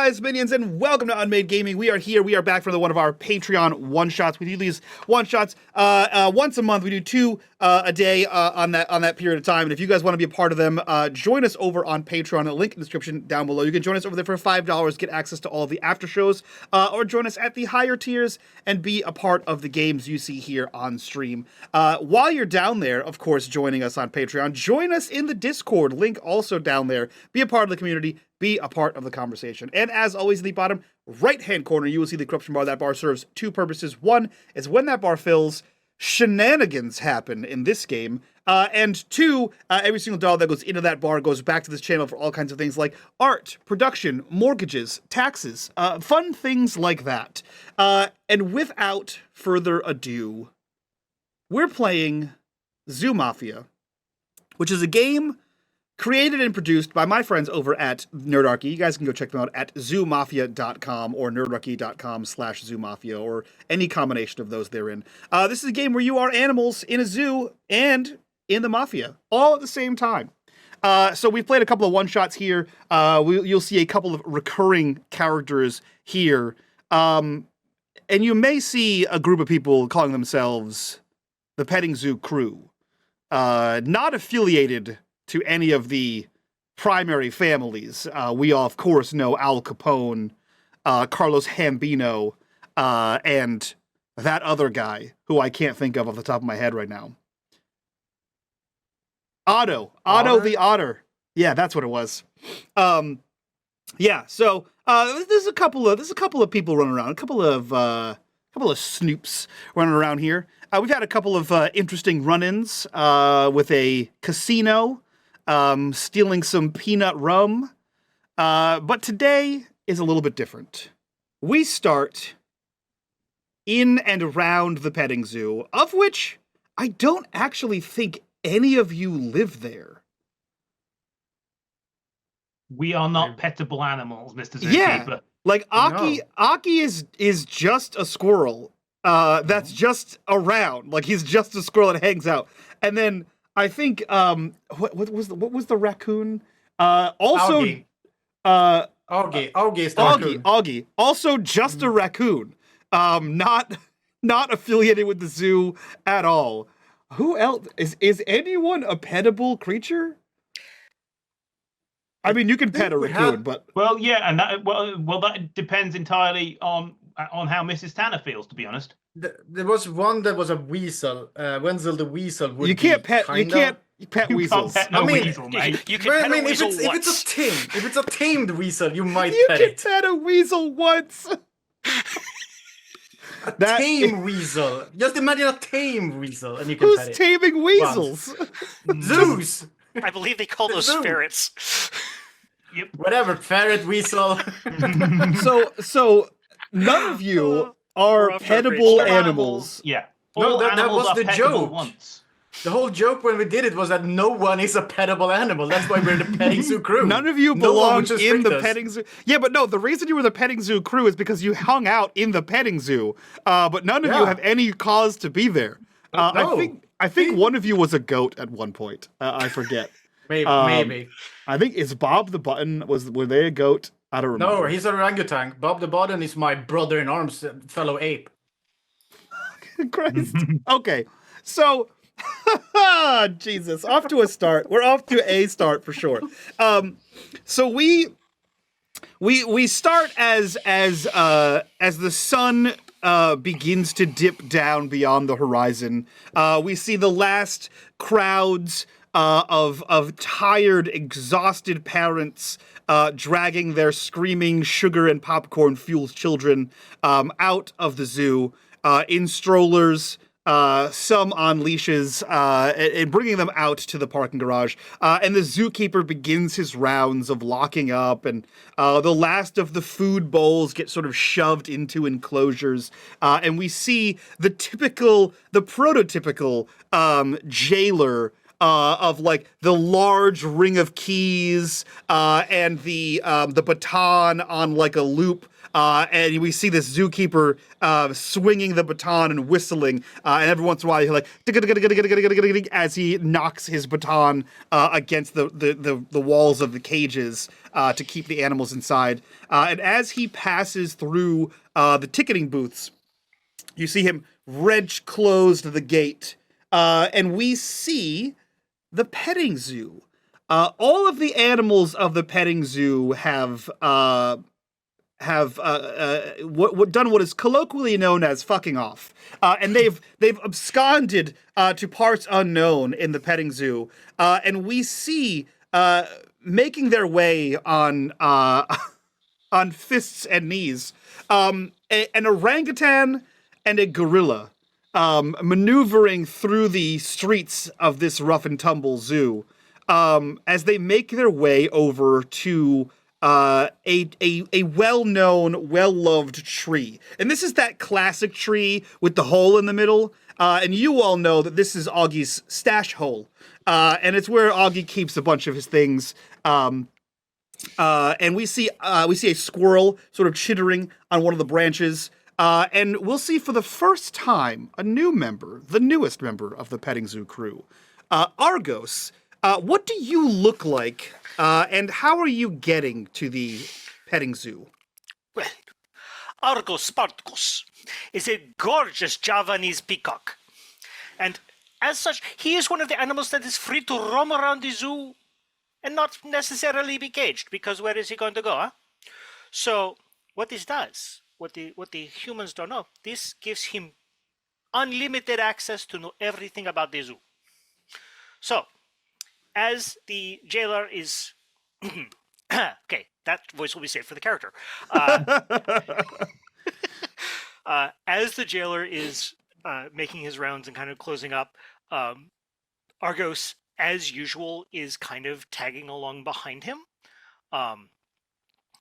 guys, minions, and welcome to unMadeGaming. We are here. We are back for one of our Patreon one-shots. We do these one-shots once a month. We do two a day on that period of time. And if you guys want to be a part of them, join us over on Patreon. A link in the description down below. You can join us over there for $5, get access to all of the after shows, or join us at the higher tiers and be a part of the games you see here on stream. While you're down there, of course, joining us on Patreon, join us in the Discord. Link also down there. Be a part of the community. Be a part of the conversation. And as always, in the bottom right-hand corner, you will see the corruption bar. That bar serves two purposes. One is when that bar fills, shenanigans happen in this game. And two, every single dollar that goes into that bar goes back to this channel for all kinds of things like art, production, mortgages, taxes, fun things like that. And without further ado, we're playing Zoo Mafia, which is a game created and produced by my friends over at Nerdarchy. You guys can go check them out at zoomafia.com or nerdarchy.com/zoomafia or any combination of those they're in. This is a game where you are animals in a zoo and in the Mafia, all at the same time. So we've played a couple of one-shots here. You'll see a couple of recurring characters here. And you may see a group of people calling themselves the Petting Zoo Crew. Not affiliated to any of the primary families. We all, of course, know Al Capone, Carlos Gambino, and that other guy who I can't think of off the top of my head right now. Otto the Otter. Yeah, that's what it was. Yeah, so there's a couple of people running around, a couple of snoops running around here. We've had a couple of interesting run-ins with a casino. Stealing some peanut rum. But today is a little bit different. We start in and around the petting zoo, of which I don't actually think any of you live there. We are not pettable animals, Mr. Zookeeper. Yeah, like Aki is just a squirrel that's just around. Like he's just a squirrel that hangs out. And then I think what was the raccoon? Also Augie. Also just a raccoon. Not affiliated with the zoo at all. Who else is anyone a pettable creature? I mean, you can pet a raccoon, but well, yeah, and that depends entirely on how Mrs. Tanner feels, to be honest. There was one that was a weasel. Wenzel the weasel would you can't pet weasels. Can't pet no weasel, mate. You can pet a weasel once. If it's a tamed weasel, you might pet You it. can pet a weasel once. Tame weasel. Just imagine a tame weasel, and you can pet it. Who's taming weasels? Zeus. I believe they call those ferrets. Yep. Whatever, ferret, weasel. So none of you are pettable animals. Yeah. No, All that animals was are the pettable joke. Once. The whole joke when we did it was that no one is a pettable animal. That's why we're the petting zoo crew. None of you No one belong would just in treat the us. petting zoo. Yeah, but no, the reason you were the petting zoo crew is because you hung out in the petting zoo. But none of you have any cause to be there. No. I think one of you was a goat at one point. I forget. Maybe. I think is Bob the Button were they a goat? I don't remember. No, he's an orangutan. Bob the Button is my brother in arms, fellow ape. Christ. Okay, so Jesus, off to a start. We're off to a start for sure. So we start as the sun begins to dip down beyond the horizon. We see the last crowds of tired, exhausted parents dragging their screaming sugar and popcorn fueled children out of the zoo in strollers. Some on leashes, and bringing them out to the parking garage. And the zookeeper begins his rounds of locking up, and the last of the food bowls get sort of shoved into enclosures. And we see the prototypical jailer of like the large ring of keys and the baton on like a loop. And we see this zookeeper swinging the baton and whistling, and every once in a while, he's like as he knocks his baton against the walls of the cages to keep the animals inside. And as he passes through the ticketing booths, you see him wrench closed the gate, and we see the petting zoo. All of the animals of the petting zoo have done what is colloquially known as fucking off, and they've absconded to parts unknown in the petting zoo, and we see making their way on on fists and knees an orangutan and a gorilla maneuvering through the streets of this rough and tumble zoo as they make their way over to a well-known, well-loved tree. And this is that classic tree with the hole in the middle. And you all know that this is Augie's stash hole. And it's where Augie keeps a bunch of his things. And we see a squirrel sort of chittering on one of the branches. And we'll see for the first time a new member, the newest member of the petting zoo crew, Argos. What do you look like, and how are you getting to the petting zoo? Well, Argos Spartacus is a gorgeous Javanese peacock. And as such, he is one of the animals that is free to roam around the zoo and not necessarily be caged, because where is he going to go, huh? So what this does, what the humans don't know, this gives him unlimited access to know everything about the zoo. So, as the jailer is... okay, that voice will be saved for the character. As the jailer is making his rounds and kind of closing up, Argos, as usual, is kind of tagging along behind him,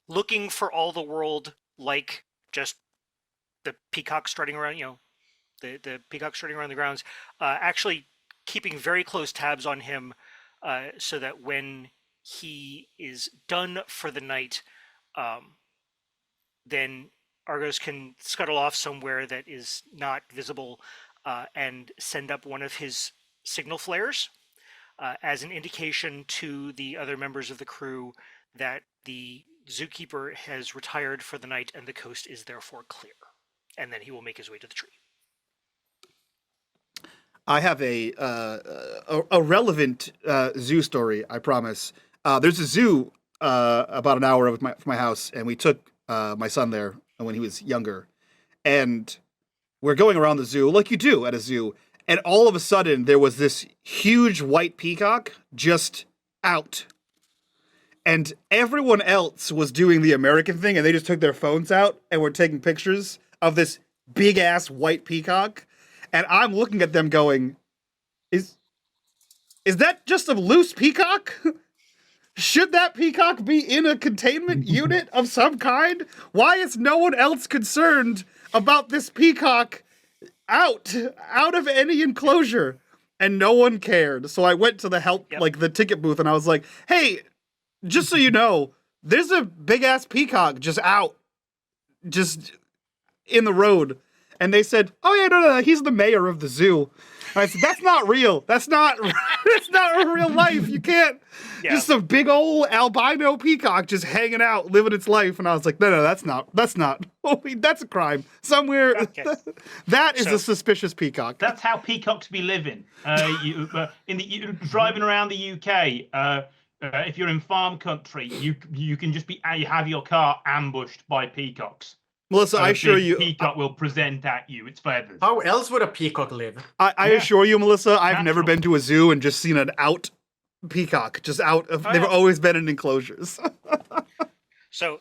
looking for all the world like just the peacock strutting around, the peacock strutting around the grounds, actually keeping very close tabs on him, so that when he is done for the night, then Argos can scuttle off somewhere that is not visible and send up one of his signal flares as an indication to the other members of the crew that the zookeeper has retired for the night and the coast is therefore clear. And then he will make his way to the tree. I have a relevant zoo story, I promise. There's a zoo about an hour from my house, and we took my son there when he was younger. And we're going around the zoo, like you do at a zoo, and all of a sudden there was this huge white peacock just out. And everyone else was doing the American thing, and they just took their phones out and were taking pictures of this big-ass white peacock. And I'm looking at them going, is that just a loose peacock? Should that peacock be in a containment unit of some kind? Why is no one else concerned about this peacock out of any enclosure? And no one cared. So I went to the ticket booth, and I was like, hey, just so you know, there's a big-ass peacock just out, just in the road. And they said, oh yeah, no, he's the mayor of the zoo. And I said, that's not real. That's not real life. You can't, just a big old albino peacock just hanging out, living its life. And I was like, no, that's not, that's a crime. Somewhere, that is a suspicious peacock. That's how peacocks be living. You're driving around the UK, if you're in farm country, you can just have your car ambushed by peacocks. Melissa, I assure you, peacock will present at you its feathers. How else would a peacock live? I assure you, Melissa, I've never been to a zoo and just seen an out peacock, just out of. They've always been in enclosures. So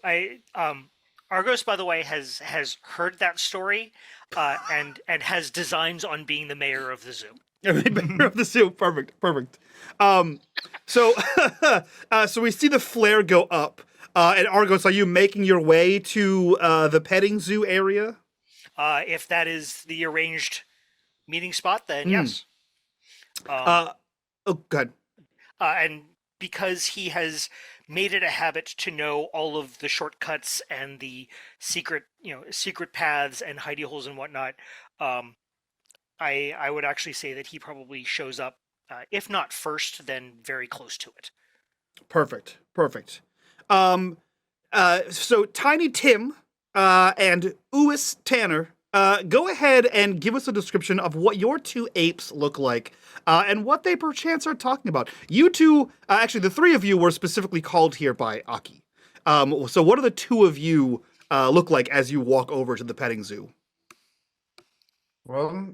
Argos, by the way, has heard that story, and has designs on being the mayor of the zoo. Mayor of the zoo, perfect. So we see the flare go up. And Argos, are you making your way to the petting zoo area? If that is the arranged meeting spot, then yes. Oh, good. And because he has made it a habit to know all of the shortcuts and the secret paths and hidey holes and whatnot, I would actually say that he probably shows up, if not first, then very close to it. Perfect. So Tiny Tim and Uis Tanner, go ahead and give us a description of what your two apes look like and what they perchance are talking about. You two, actually, the three of you were specifically called here by Aki. So what do the two of you look like as you walk over to the petting zoo? Well,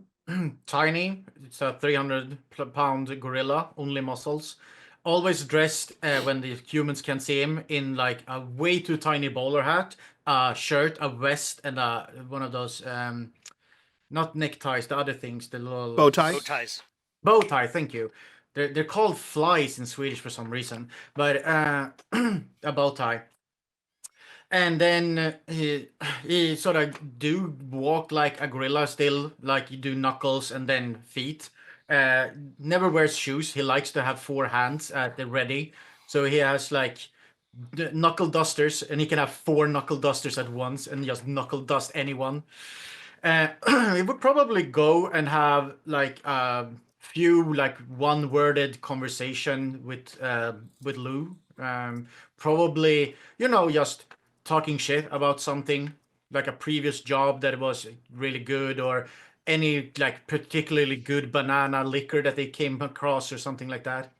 tiny. It's a 300-pound gorilla, only muscles. Always dressed when the humans can see him in like a way too tiny bowler hat, a shirt, a vest, and one of those not neckties, the other things, the little Bow tie? Bow ties. bow tie. Thank you. They're called flies in Swedish for some reason, but a bow tie. And then he sort of do walk like a gorilla still, like you do knuckles and then feet. Never wears shoes. He likes to have 4 hands at the ready. So he has like the knuckle dusters, and he can have 4 knuckle dusters at once and just knuckle dust anyone. He would probably go and have like a few like one-worded conversation with Lou. Probably, just talking shit about something like a previous job that was really good, or any like particularly good banana liquor that they came across or something like that.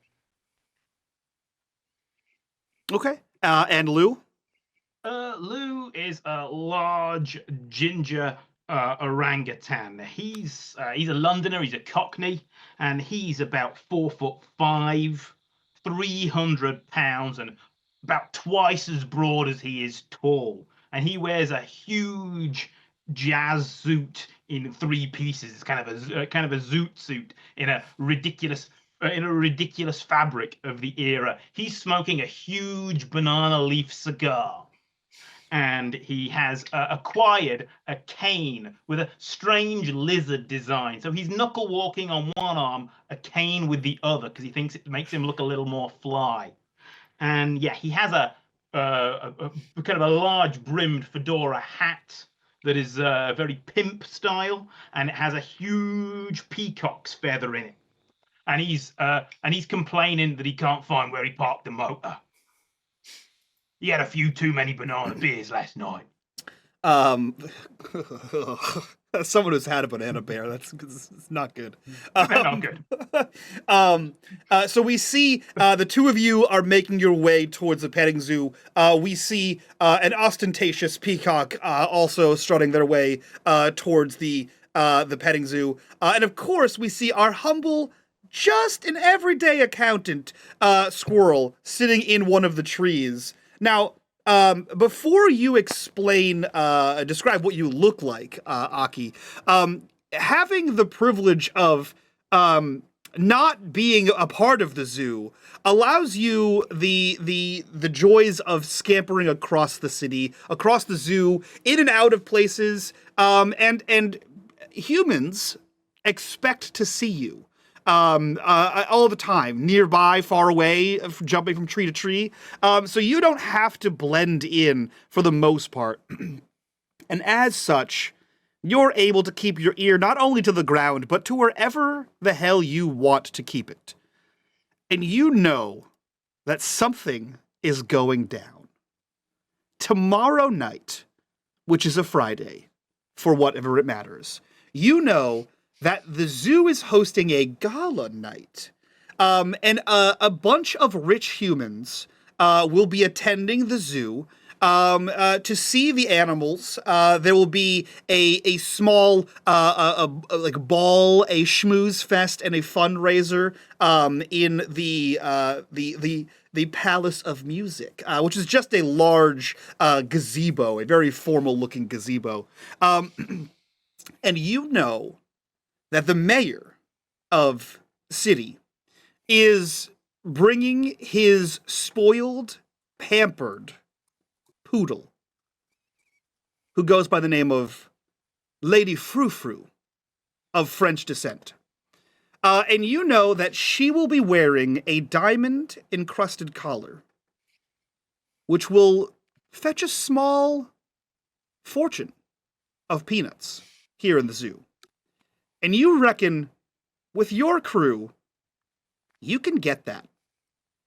Okay. And Lou? Lou is a large ginger orangutan. He's a Londoner. He's a Cockney, and he's about 4'5", 300 pounds, and about twice as broad as he is tall. And he wears a huge jazz suit in 3 pieces. It's kind of a zoot suit in a ridiculous fabric of the era. He's smoking a huge banana leaf cigar, and he has acquired a cane with a strange lizard design. So he's knuckle walking on one arm, a cane with the other, because he thinks it makes him look a little more fly. And yeah, he has a kind of a large brimmed fedora hat that is very pimp style, and it has a huge peacock's feather in it. And he's complaining that he can't find where he parked the motor. He had a few too many banana beers last night. Someone who's had a banana bear. That's it's not good. Not good. So we see the two of you are making your way towards the petting zoo. We see an ostentatious peacock also strutting their way towards the petting zoo. And of course, we see our humble, just an everyday accountant squirrel sitting in one of the trees. Now, before you describe what you look like, Aki, having the privilege of not being a part of the zoo allows you the joys of scampering across the city, across the zoo, in and out of places, and humans expect to see you. All the time, nearby, far away, jumping from tree to tree. So you don't have to blend in for the most part. And as such, you're able to keep your ear not only to the ground, but to wherever the hell you want to keep it. And you know that something is going down. Tomorrow night, which is a Friday, for whatever it matters, you know that the zoo is hosting a gala night. And a bunch of rich humans will be attending the zoo to see the animals. There will be a small like ball, a schmooze fest, and a fundraiser in the Palace of Music, which is just a large gazebo, a very formal-looking gazebo. And you know that the mayor of the city is bringing his spoiled, pampered poodle, who goes by the name of Lady Frou Frou, of French descent. And you know that she will be wearing a diamond-encrusted collar, which will fetch a small fortune of peanuts here in the zoo. And you reckon, with your crew, you can get that.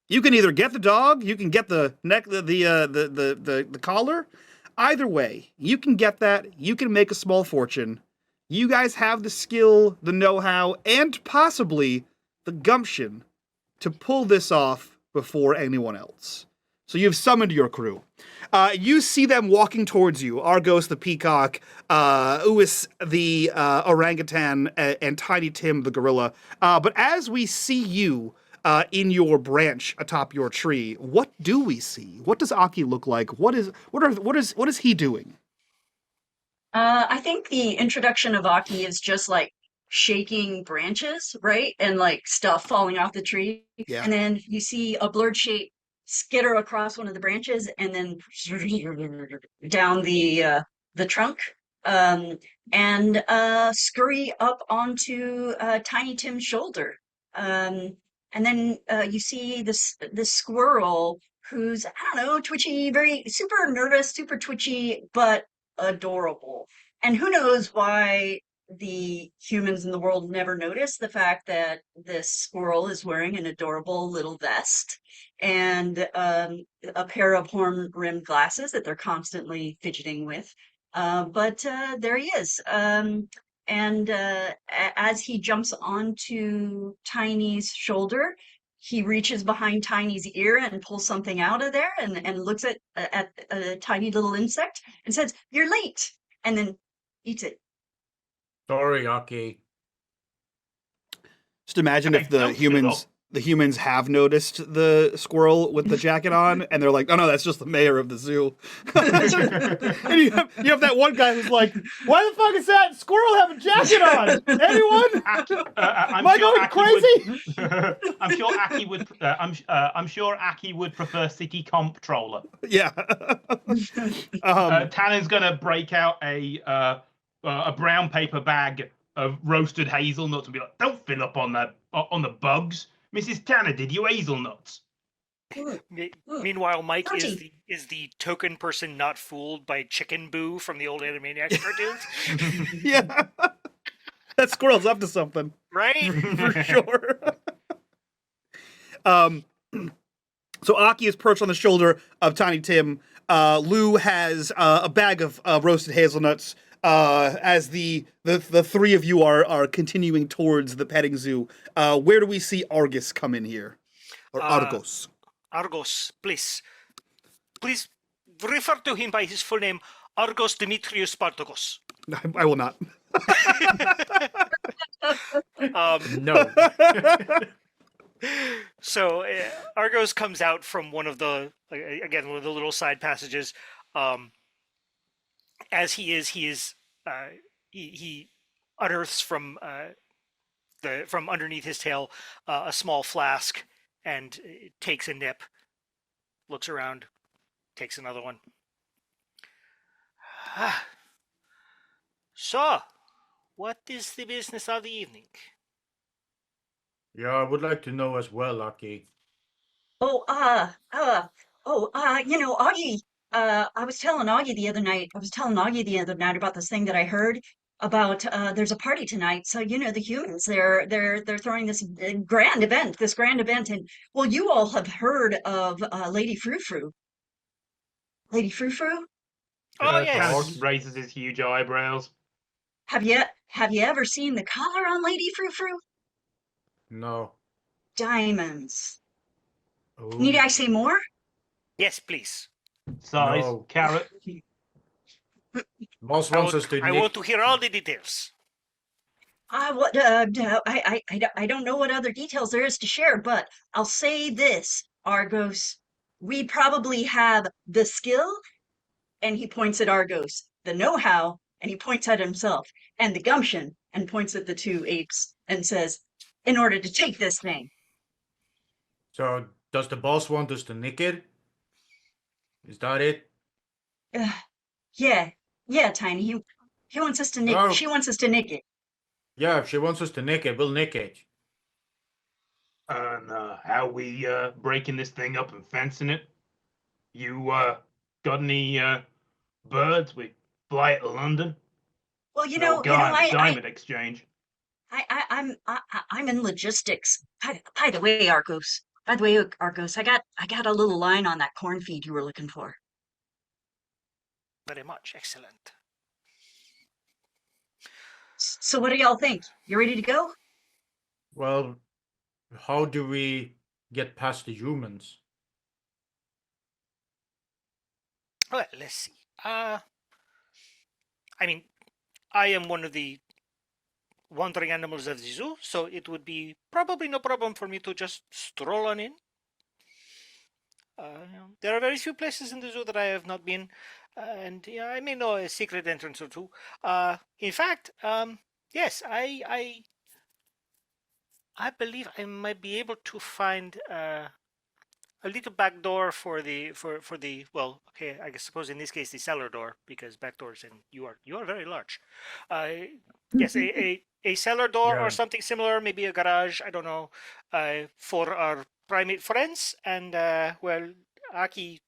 You can either get the dog, you can get the the collar. Either way, you can get that. You can make a small fortune. You guys have the skill, the know-how, and possibly the gumption to pull this off before anyone else. So you've summoned your crew. You see them walking towards you. Argos the peacock, Uis the orangutan, and Tiny Tim the gorilla. But as we see you in your branch atop your tree, what do we see? What does Aki look like? What is he doing? I think the introduction of Aki is just like shaking branches, right? And like stuff falling off the tree. Yeah. And then you see a blurred shape skitter across one of the branches and then down the trunk. And scurry up onto Tiny Tim's shoulder. And then you see this squirrel who's, I don't know, twitchy, very super nervous, super twitchy, but adorable. And who knows why the humans in the world never notice the fact that this squirrel is wearing an adorable little vest and a pair of horn-rimmed glasses that they're constantly fidgeting with. But there he is. And as he jumps onto Tiny's shoulder, he reaches behind Tiny's ear and pulls something out of there and looks at a tiny little insect and says, "You're late," and then eats it. Sorry, Aki. Just imagine if the humans have noticed the squirrel with the jacket on, and they're like, "Oh no, that's just the mayor of the zoo." And you have that one guy who's like, "Why the fuck is that squirrel have a jacket on? Anyone? Am I going crazy?" I'm sure Aki would. I'm sure Aki would prefer City Comptroller. Yeah. Tannen's gonna break out a brown paper bag of roasted hazelnuts and be like, "Don't fill up on the bugs, Mrs. Tanner. Did you hazelnuts?" Meanwhile, Mike Crunchy. is the token person not fooled by Chicken Boo from the old Animaniacs cartoons, Yeah. That squirrel's up to something. right? For sure. So Aki is perched on the shoulder of Tiny Tim. Lou has a bag of roasted hazelnuts. As the three of you are continuing towards the petting zoo, where do we see Argus come in here? Or Argos? Argos, please refer to him by his full name, Argos Dimitrios Spartacus. I will not. No. So Argos comes out from one of the little side passages. As he unearths from underneath his tail a small flask and takes a nip, looks around, takes another one. So, what is the business of the evening? Yeah, I would like to know as well, Aki. You know, Augie, I was telling Augie the other night about this thing that I heard about, there's a party tonight. So, you know, the humans, they're throwing this grand event, and well, you all have heard of Lady Frou Frou. Lady Frou Frou? Oh, Yeah, yes. Arg- Raises his huge eyebrows. Have you ever seen the collar on Lady Frou Frou? No. Diamonds. Ooh. Need I say more? Yes, please. Size, No. carrot. Boss wants us to I want to hear all the details. I don't know what other details there is to share, but I'll say this, Argos. We probably have the skill, and he points at Argos, the know-how, and he points at himself, and the gumption, and points at the two apes, and says, in order to take this thing. So, does the boss want us to nick it? Is that it? Yeah, Tiny. He wants us to nick. Oh. She wants us to nick it. Yeah, if she wants us to nick it, we'll nick it. And how we breaking this thing up and fencing it? You got any birds? We fly it to London. Well, No diamond exchange. I'm in logistics. By the way, Argos. By the way, Argos, I got a little line on that corn feed you were looking for. Very much. Excellent. So what do y'all think? You ready to go? Well, how do we get past the humans? Well, let's see. I mean, I am one of the wandering animals of the zoo, so it would be probably no problem for me to just stroll on in. There are very few places in the zoo that I have not been, and yeah, I may know a secret entrance or two. In fact, yes, I believe I might be able to find a little back door for the well, okay, I guess suppose in this case the cellar door, because back doors and you are very large. Yes, a cellar door Yeah. or something similar, maybe a garage, I don't know, for our primate friends. And well, Aki,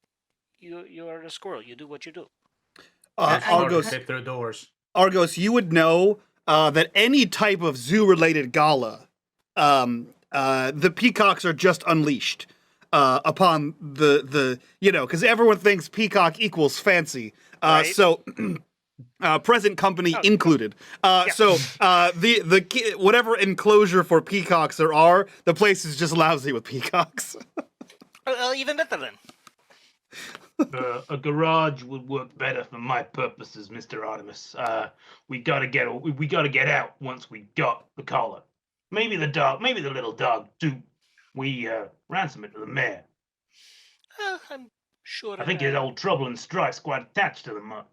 you are a squirrel. You do what you do. It's hard to Argos, fit through doors. Argos, you would know that any type of zoo-related gala, the peacocks are just unleashed upon the because everyone thinks peacock equals fancy. Right. So. Present company included. So the whatever enclosure for peacocks there are, the place is just lousy with peacocks. Even better then. A garage would work better for my purposes, Mr. Artemis. We gotta get out once we got the collar. Maybe the little dog too. We ransom it to the mayor. I'm sure. I think his old trouble and strife's quite attached to the mutt.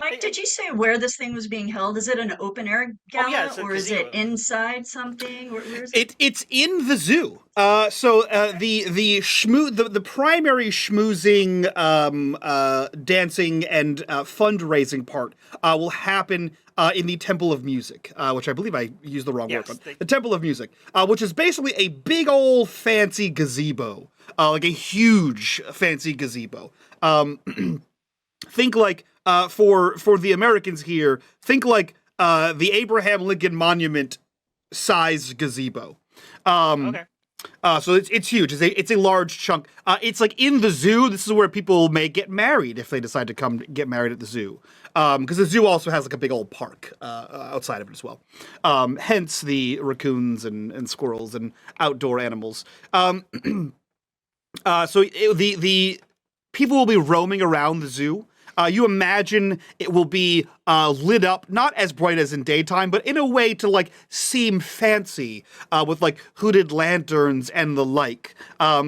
Mike, did you say where this thing was being held? Is it an open air gala yeah, it's a or is it gazebo. inside something? Where is it? It's in the zoo. The primary schmoozing, dancing and fundraising part will happen in the Temple of Music, which I believe I used the wrong word on. The Temple of Music, which is basically a big old fancy gazebo, like a huge fancy gazebo. Think like for the Americans here, think like the Abraham Lincoln Monument sized gazebo. Okay. So it's huge. It's a large chunk. It's like in the zoo. This is where people may get married if they decide to come get married at the zoo. Because the zoo also has like a big old park outside of it as well. Hence the raccoons and squirrels and outdoor animals. The people will be roaming around the zoo. You imagine it will be lit up, not as bright as in daytime, but in a way to like seem fancy with like hooded lanterns and the like.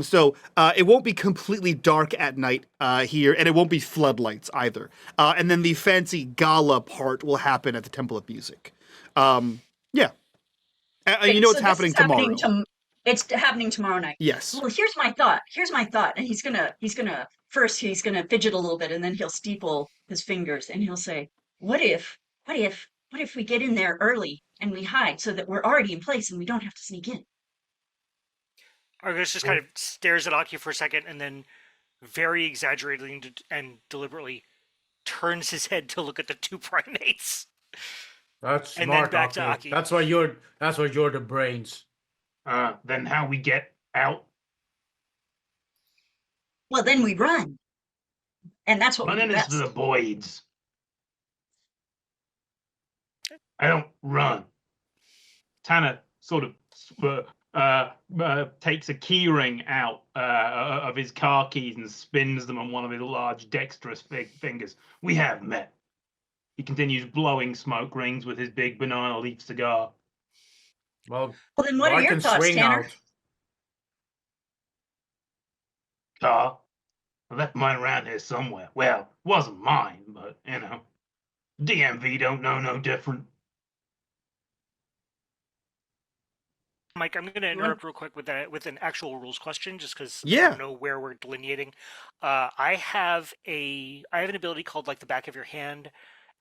So it won't be completely dark at night here, and it won't be floodlights either. And then the fancy gala part will happen at the Temple of Music. Yeah. You know So it's happening tomorrow. It's happening tomorrow night. Yes. Well, here's my thought. And he's gonna first he's gonna fidget a little bit, and then he'll steeple his fingers, and he'll say, what if we get in there early and we hide so that we're already in place and we don't have to sneak in? Argus just kind of stares at Aki for a second, and then very exaggeratedly and deliberately turns his head to look at the two primates. That's And then smart, back to Aki. Aki. That's why you're the brains. Then how we get out? Well, then we run, and that's what we do Running is best. for the boys. I don't run. Tana sort of takes a key ring out of his car keys and spins them on one of his large dexterous fingers. We have met. He continues blowing smoke rings with his big banana leaf cigar. Well, Then what are I your can thoughts, swing Tanner? out. Car? I left mine around here somewhere. Well, wasn't mine, but, DMV don't know no different. Mike, I'm going to interrupt real quick with an actual rules question, just because I Yeah. don't know where we're delineating. I have an ability called like the back of your hand.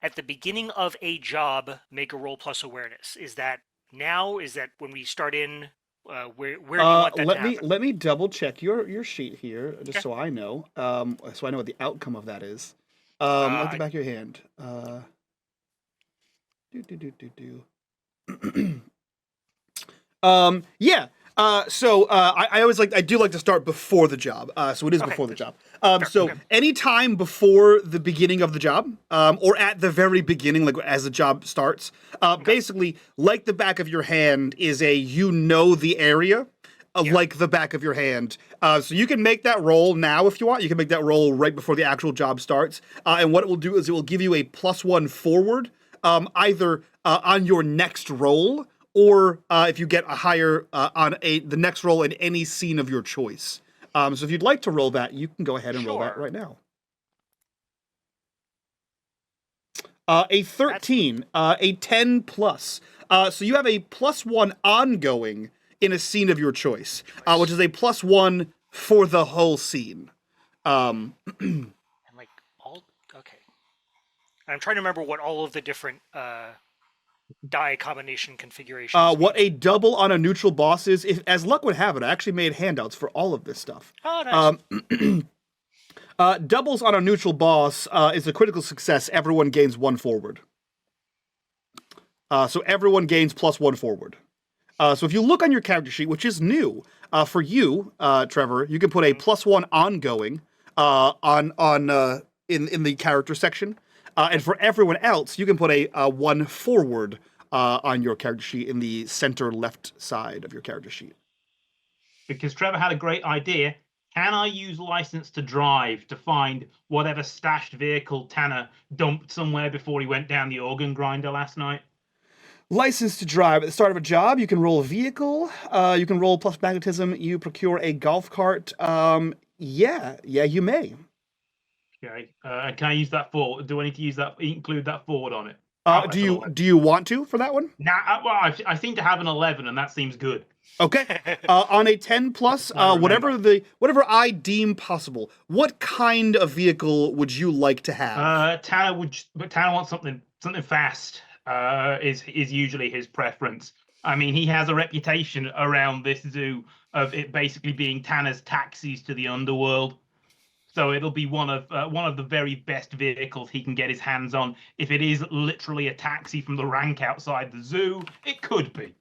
At the beginning of a job, make a roll plus awareness. Is that now? Is that when we start in Where do you want that to happen? let me double check your sheet here, just Okay. so I know. So I know what the outcome of that is. At the back of your hand. Yeah. I always I do like to start before the job. So it is Okay. before the job. Sure, So okay. anytime before the beginning of the job, or at the very beginning, like as the job starts, basically, like the back of your hand is the area. Yeah. Like the back of your hand. So you can make that roll now if you want. You can make that roll right before the actual job starts. And what it will do is it will give you a +1 forward, either on your next roll, or if you get a higher on the next roll in any scene of your choice. So if you'd like to roll that, you can go ahead and roll that Sure. right now. A 13, a 10 plus. So you have a +1 ongoing in a scene of your choice, which is a +1 for the whole scene. And like all okay. I'm trying to remember what all of the different die combination configurations. What mean. a double on a neutral boss is, if as luck would have it, I actually made handouts for all of this stuff. Oh, nice. Doubles on a neutral boss is a critical success. Everyone gains 1 forward. So everyone gains +1 forward. So if you look on your character sheet, which is new for you, Trevor, you can put a +1 ongoing in the character section, and for everyone else, you can put a 1 forward on your character sheet in the center left side of your character sheet. Because Trevor had a great idea. Can I use license to drive to find whatever stashed vehicle Tanner dumped somewhere before he went down the organ grinder last night? License to drive. At the start of a job, you can roll a vehicle. You can roll plus magnetism. You procure a golf cart. Yeah, you may. Okay. Can I use that forward? Do I need to use that? Include that forward on it? Do you want to for that one? Nah. Well, I seem to have an 11, and that seems good. Okay. On a 10 plus, whatever I deem possible. What kind of vehicle would you like to have? Tanner wants something fast. Is usually his preference. I mean, he has a reputation around this zoo of it basically being Tanner's taxis to the underworld. So it'll be one of the very best vehicles he can get his hands on. If it is literally a taxi from the rank outside the zoo, it could be.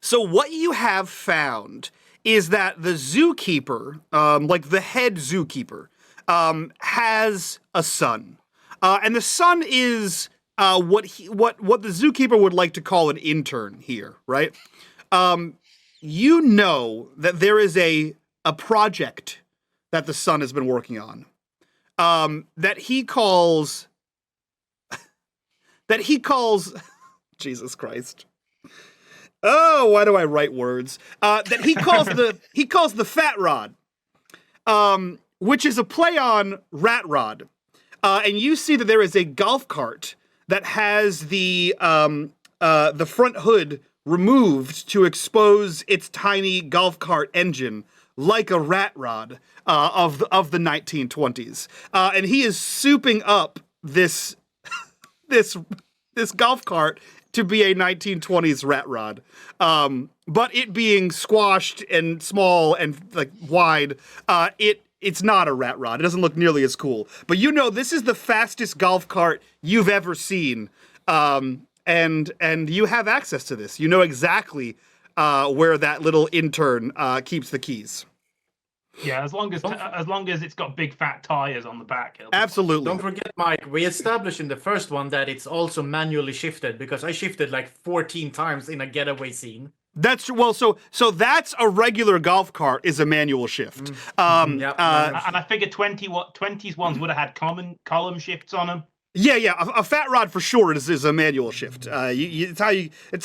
So what you have found is that the zookeeper, like the head zookeeper, has a son. And the son is what the zookeeper would like to call an intern here, right? You know that there is a project that the son has been working on, that he calls Jesus Christ. Oh, why do I write words? That he calls the fat rod, which is a play on rat rod. And you see that there is a golf cart that has the front hood removed to expose its tiny golf cart engine, like a rat rod of the 1920s. And he is souping up this golf cart to be a 1920s rat rod. But it being squashed and small and like wide, it's not a rat rod. It doesn't look nearly as cool. But you know this is the fastest golf cart you've ever seen. And you have access to this. You know exactly where that little intern keeps the keys. Yeah, as long as it's got big fat tires on the back. Absolutely. Don't forget, Mike, we established in the first one that it's also manually shifted, because I shifted like 14 times in a getaway scene. That's well. So that's a regular golf cart is a manual shift. Yep. And I figure 20s ones would have had column shifts on them. Yeah. A fat rod for sure is a manual shift. It's how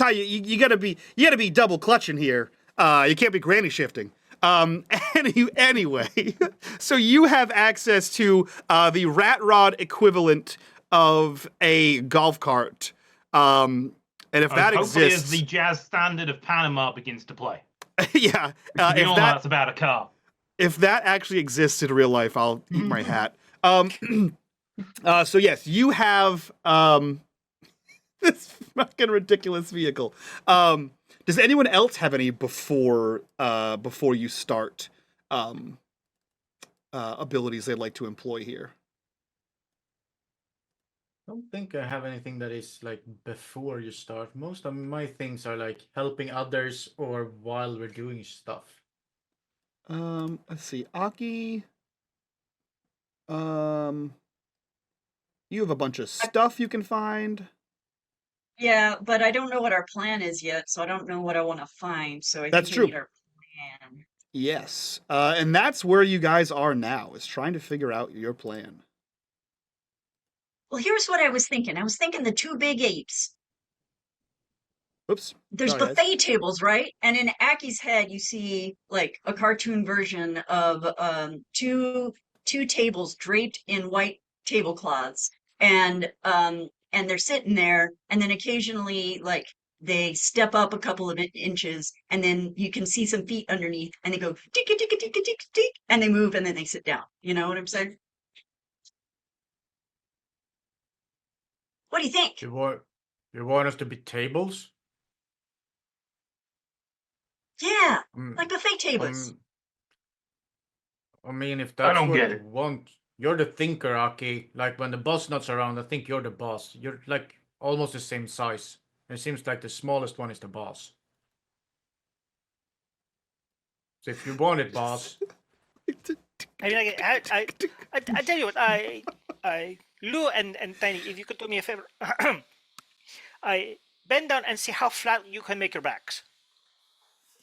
you gotta be double clutching here. You can't be granny shifting. Anyway, so you have access to the rat rod equivalent of a golf cart. And if that hopefully exists, as the jazz standard of Panama begins to play. yeah, That's about a car. If that actually exists in real life, I'll eat my hat. So yes, you have this fucking ridiculous vehicle. Does anyone else have any before you start abilities they'd like to employ here? I don't think I have anything that is like before you start. Most of my things are like helping others or while we're doing stuff. Let's see. Aki. You have a bunch of stuff you can find. Yeah, but I don't know what our plan is yet, so I don't know what I want to find. So I That's think true. we need our plan. Yes. And that's where you guys are now, is trying to figure out your plan. Well, here's what I was thinking. I was thinking the two big apes. Oops. There's Sorry, guys. buffet tables, right? And in Aki's head, you see like a cartoon version of two tables draped in white tablecloths, and they're sitting there, and then occasionally like they step up a couple of inches, and then you can see some feet underneath, and they go tick tick tick tick tick tick, and they move, and then they sit down. You know what I'm saying? What do you think? You want us to be tables? Yeah, Mm, like buffet tables. I mean, if I that's don't what get you it. want, you're the thinker, Aki. Like when the boss not's around, I think you're the boss. You're like almost the same size. It seems like the smallest one is the boss. So if you want it, boss, I mean, I tell you what, Lou and Tiny, if you could do me a favor, I bend down and see how flat you can make your backs.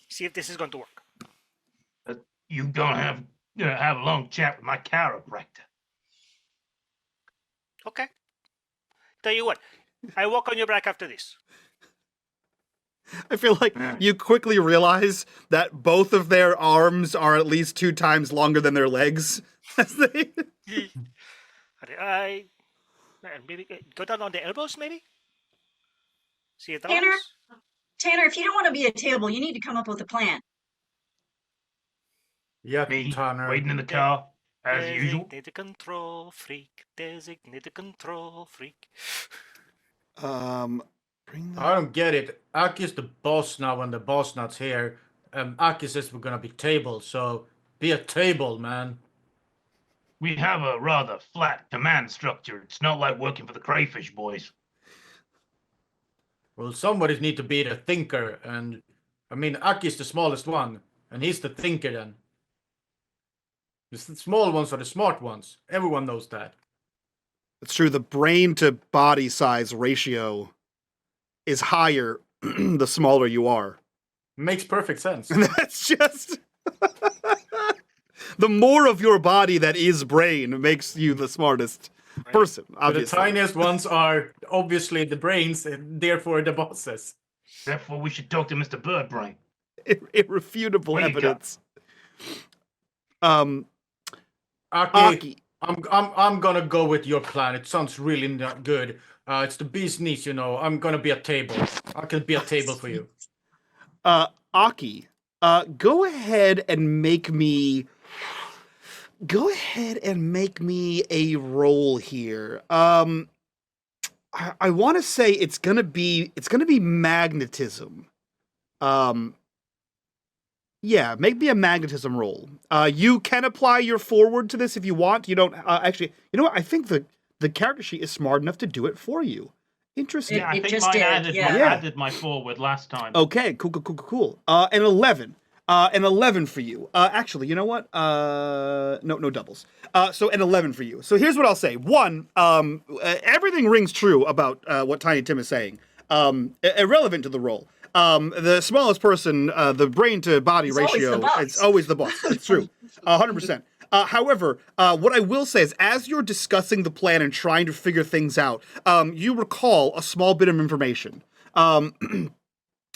See if this is going to work. You gonna have a long chat with my chiropractor. Okay. Tell you what, I walk on your back after this. I feel like you quickly realize that both of their arms are at least 2 times longer than their legs. As they... I maybe go down on the elbows, maybe. See if that Tanner? works. Tanner, if you don't want to be a table, you need to come up with a plan. yeah, Me Tanner. waiting in the car as usual. Designated control freak. Designated control freak. Bring I don't get it. Aki's the boss now when the boss not's here. Aki says we're gonna be tables, so be a table, man. We have a rather flat command structure. It's not like working for the Crayfish Boys. Well, somebody need to be the thinker, and I mean, Aki's the smallest one, and he's the thinker then. The small ones are the smart ones. Everyone knows that. It's true. The brain to body size ratio is higher the smaller you are. Makes perfect sense. And that's just the more of your body that is brain makes you the smartest person. Obviously, So the tiniest ones are obviously the brains, and therefore the bosses. Therefore, we should talk to Mr. Birdbrain. irrefutable What do you got? evidence. Aki, Aki, I'm gonna go with your plan. It sounds really not good. It's the bee's knees, you know. I'm gonna be a table. I can be a table for you. Aki, go ahead and make me. Go ahead and make me a roll here. I want to say it's gonna be magnetism. Yeah, make me a magnetism roll. You can apply your forward to this if you want. You don't actually. You know what? I think the character sheet is smart enough to do it for you. Interesting. Yeah, I It think just mine did, added, yeah. added my forward last time. Okay, cool. An 11. An 11 for you. Actually, you know what? No doubles. So an 11 for you. So here's what I'll say. One, everything rings true about what Tiny Tim is saying. Irrelevant to the role. The smallest person, the brain to body It's always ratio, the boss. it's always the boss. It's true. 100%. However, what I will say is, as you're discussing the plan and trying to figure things out, you recall a small bit of information.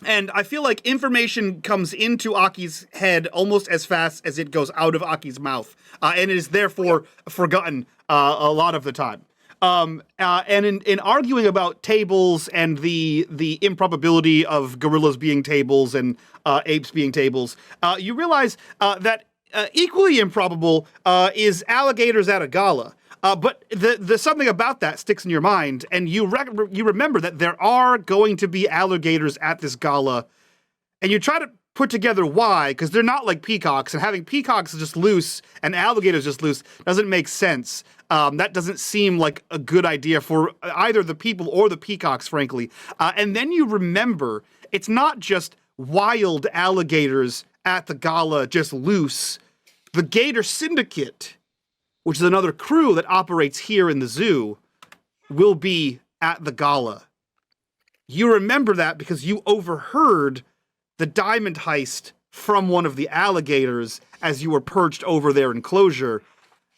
And I feel like information comes into Aki's head almost as fast as it goes out of Aki's mouth, and it is therefore forgotten a lot of the time. And in arguing about tables and the improbability of gorillas being tables and apes being tables, you realize that equally improbable is alligators at a gala. But the something about that sticks in your mind, and you remember that there are going to be alligators at this gala and you try to put together why, because they're not like peacocks, and having peacocks just loose and alligators just loose doesn't make sense. That doesn't seem like a good idea for either the people or the peacocks, frankly. And then you remember it's not just wild alligators at the gala just loose. The Gator Syndicate, which is another crew that operates here in the zoo, will be at the gala. You remember that because you overheard the diamond heist from one of the alligators as you were perched over their enclosure.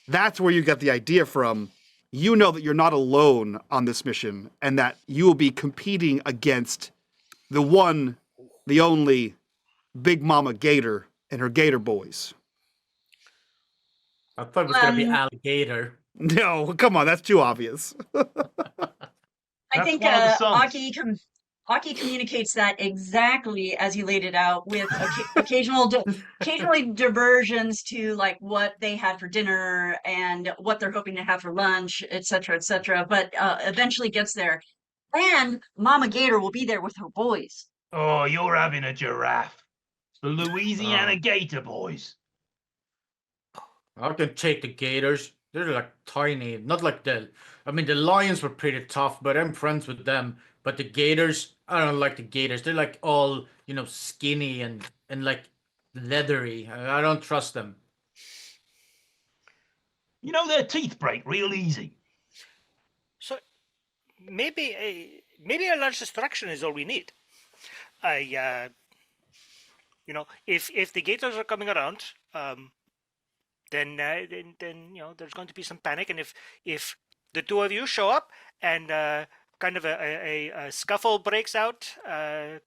That's where you got the idea from. You know that you're not alone on this mission and that you will be competing against the one, the only Big Mama Gator and her Gator boys. I thought it was gonna be Um, alligator. No, come on, that's too obvious. I That's think one of the sons. Aki communicates that exactly as you laid it out, with occasionally diversions to like what they had for dinner and what they're hoping to have for lunch, etc., etc. But eventually gets there, and Mama Gator will be there with her boys. Oh, you're having a giraffe. The Louisiana Oh. Gator boys. I can take the gators. They're like tiny, not like the. I mean, the lions were pretty tough, but I'm friends with them. But the gators, I don't like the gators. They're like all skinny and like leathery. I don't trust them. You know their teeth break real easy. So maybe a large distraction is all we need. If the gators are coming around, then there's going to be some panic, and if the two of you show up and kind of a scuffle breaks out,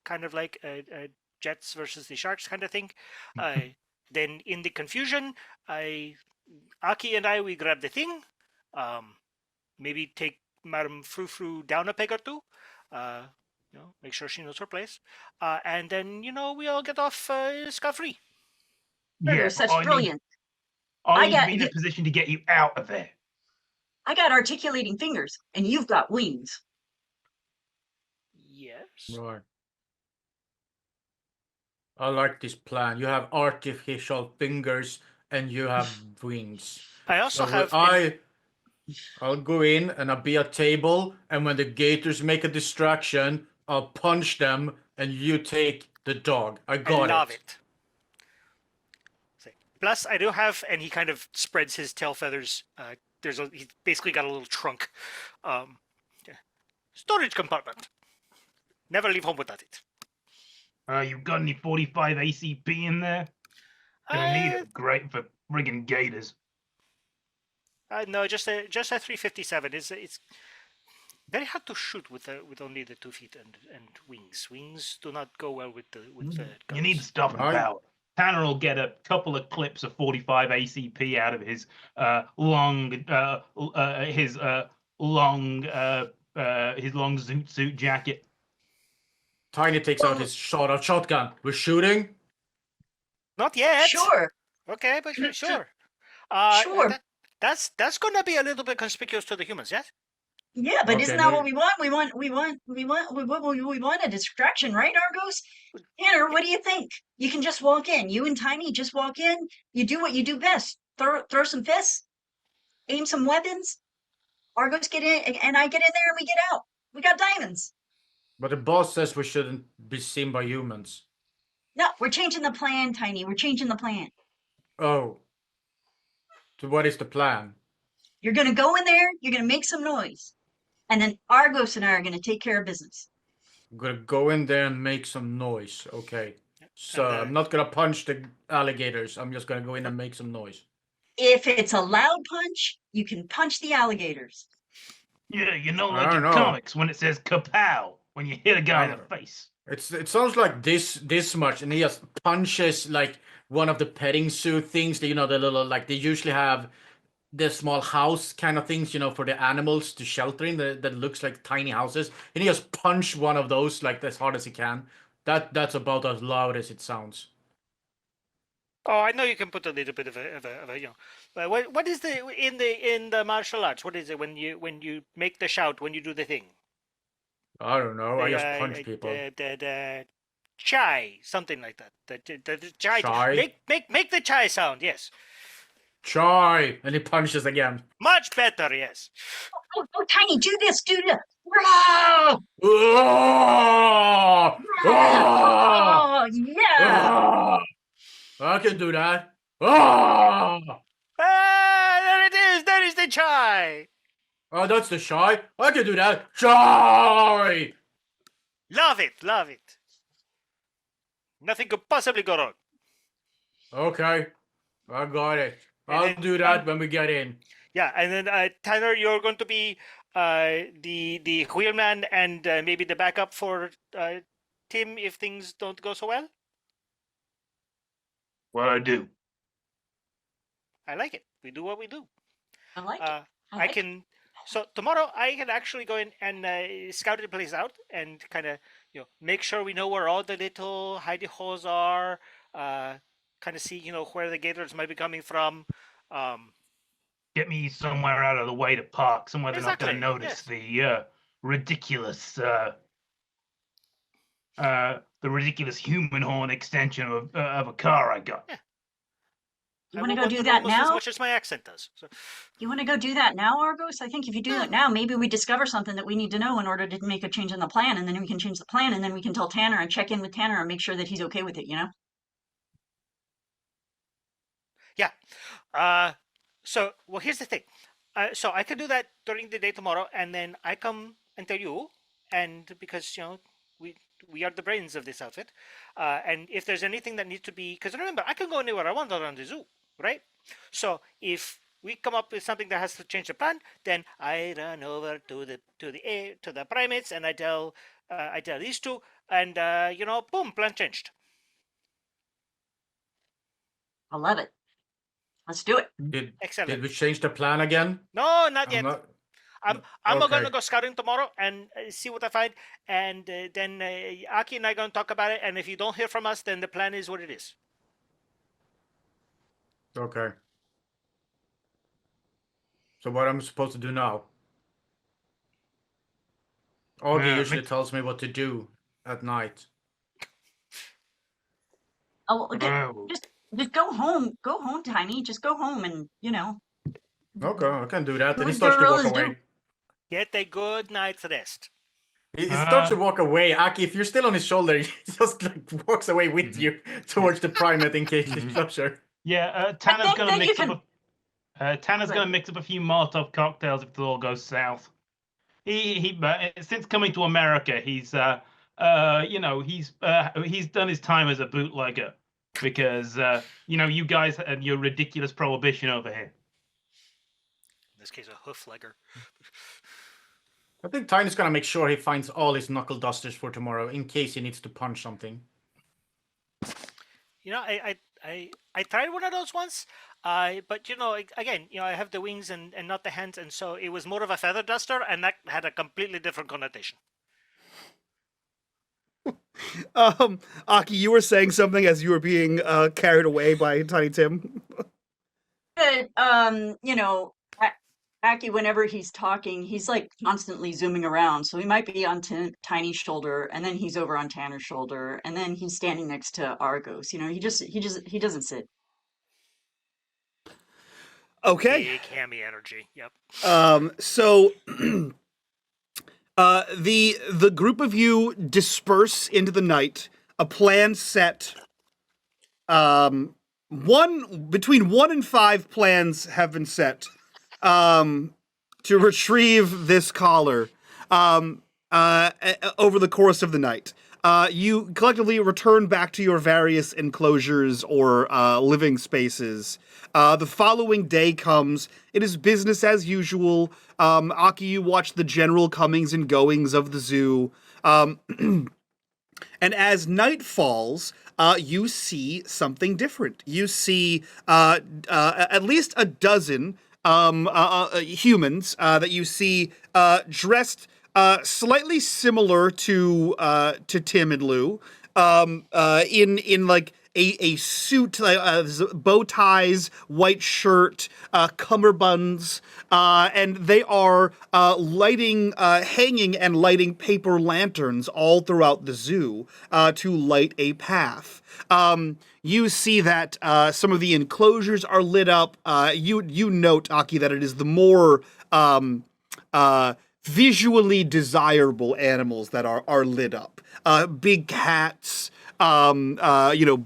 kind of like Jets versus the Sharks kind of thing, then in the confusion, Aki and we grab the thing, maybe take Madame Frou Frou down a peg or two, make sure she knows her place, and then we all get off scot-free. You're but such I brilliant. I I need got- to be in a position to get you out of there. I got articulating fingers, and you've got wings. Yes. Right. I like this plan. You have artificial fingers and you have wings. I also So have. I'll go in and I'll be a table, and when the gators make a distraction, I'll punch them, and you take the dog. I got I love it. it. Plus, I do have, and he kind of spreads his tail feathers. He's basically got a little trunk, storage compartment. Never leave home without it. You got any 45 ACP in there? Gonna need it. Great for friggin' gators. No, just a 357. It's very hard to shoot with only the 2 feet and wings. Wings do not go well with the guns. You need the stuff and Right. power. Tanner will get a couple of clips of 45 ACP out of his long zoot suit jacket. Tiny takes out his shotgun. We're shooting? Not yet. Sure. Okay, but sure. Sure. That's gonna be a little bit conspicuous to the humans, yes? Yeah, but Okay, isn't that no- what we want? We want a distraction, right, Argos? Tanner, what do you think? You can just walk in. You and Tiny just walk in. You do what you do best. Throw some fists, aim some weapons. Argos get in, and I get in there, and we get out. We got diamonds. But the boss says we shouldn't be seen by humans. No, we're changing the plan, Tiny. We're changing the plan. Oh. So what is the plan? You're gonna go in there. You're gonna make some noise, and then Argos and I are gonna take care of business. I'm gonna go in there and make some noise. Okay. So And, I'm not gonna punch the alligators. I'm just gonna go in and make some noise. If it's a loud punch, you can punch the alligators. Yeah, I like in don't know. comics when it says kapow when you hit a guy in the face. It sounds like this much, and he just punches like one of the petting zoo things. The little, like, they usually have the small house kind of things, for the animals to shelter in, that looks like tiny houses, and he just punched one of those like as hard as he can. That's about as loud as it sounds. Oh, I know you can put a little bit of a what is the in the martial arts? What is it when you make the shout when you do the thing? I don't know. I just punch people. chai, something like that. The chai. Chai? Make the chai sound. Yes, Chai! And he punches again. much better. Yes. Oh, Tiny, do this, do this. Roar! Ah! Ah! Oh, yeah. Ah! I can do that. Ah! Ah, there it is. There is the chai. Oh, that's the shy. I can do that. Shy! Love it. Love it. Nothing could possibly go wrong. Okay, I got it. And I'll then- do that when we get in. Yeah, and then Tanner, you're going to be the wheelman and maybe the backup for Tim if things don't go so well. What I do? I like it. We do what we do. I like it. I like it. can. So tomorrow I can actually go in and scout the place out and kind of make sure we know where all the little hidey holes are. Kind of see where the gators might be coming from. Get me somewhere out of the way to park, somewhere they're not going Exactly, to notice yes. the ridiculous, the ridiculous human horn extension of a car I got. Yeah. You I want to will go do them that almost as now? much as my accent does. So, You want to go do that now, Argos? I think if you do it now, maybe we discover something that we need to know in order to make a change in the plan, and then we can change the plan, and then we can tell Tanner and check in with Tanner and make sure that he's okay with it, you know? yeah. Well, here's the thing. So I can do that during the day tomorrow, and then I come and tell you, and because we are the brains of this outfit, and if there's anything that needs to be, because remember, I can go anywhere I want around the zoo, right? So if we come up with something that has to change the plan, then I run over to the primates, and I tell these two, and boom, plan changed. I love it. Let's do it. Did Excellent. we change the plan again? No, not yet. I'm okay. going to go scouting tomorrow and see what I find, and then Aki and I are going to talk about it. And if you don't hear from us, then the plan is what it is. Okay. So what am I supposed to do now? Augie Yeah, usually make- tells me what to do at night. Oh, Oh, just go home. Go home, Tiny. Just go home and, Okay, I can do that. Then he Good starts to walk girls do. away. Get a good night's rest. He starts to walk away. Aki, if you're still on his shoulder, he just walks away with you towards the primate in case he's not sure. yeah. Tanner's think going to that you mix can- up. Tanner's Right. going to mix up a few Molotov cocktails if it all goes south. He since coming to America, he's he's done his time as a bootlegger because you guys and your ridiculous prohibition over here. In this case, a hoof legger. I think Tiny's gonna make sure he finds all his knuckle dusters for tomorrow in case he needs to punch something. I tried one of those once. But again, I have the wings and not the hands, and so it was more of a feather duster, and that had a completely different connotation. Aki, you were saying something as you were being carried away by Tiny Tim. Aki, whenever he's talking, he's like constantly zooming around. So he might be on Tiny's shoulder, and then he's over on Tanner's shoulder, and then he's standing next to Argos. He doesn't sit. Okay. Big hammy energy. Yep. So the group of you disperse into the night. A plan set. Between 1 and 5 plans have been set to retrieve this collar over the course of the night. You collectively return back to your various enclosures or living spaces. The following day comes. It is business as usual. Aki, you watch the general comings and goings of the zoo. And as night falls, you see something different. You see at least a dozen humans that you see dressed slightly similar to Tim and Lou, in like a suit, bow ties, white shirt, cummerbunds, and they are hanging and lighting paper lanterns all throughout the zoo to light a path. You see that some of the enclosures are lit up. You note, Aki, that it is the more visually desirable animals that are lit up. Big cats,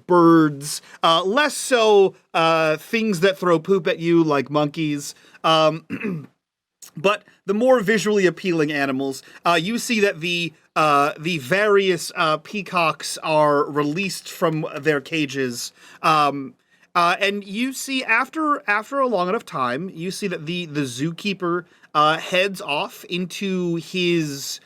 birds, less so things that throw poop at you like monkeys. But the more visually appealing animals, you see that the various peacocks are released from their cages. And you see after a long enough time, you see that the zookeeper heads off into his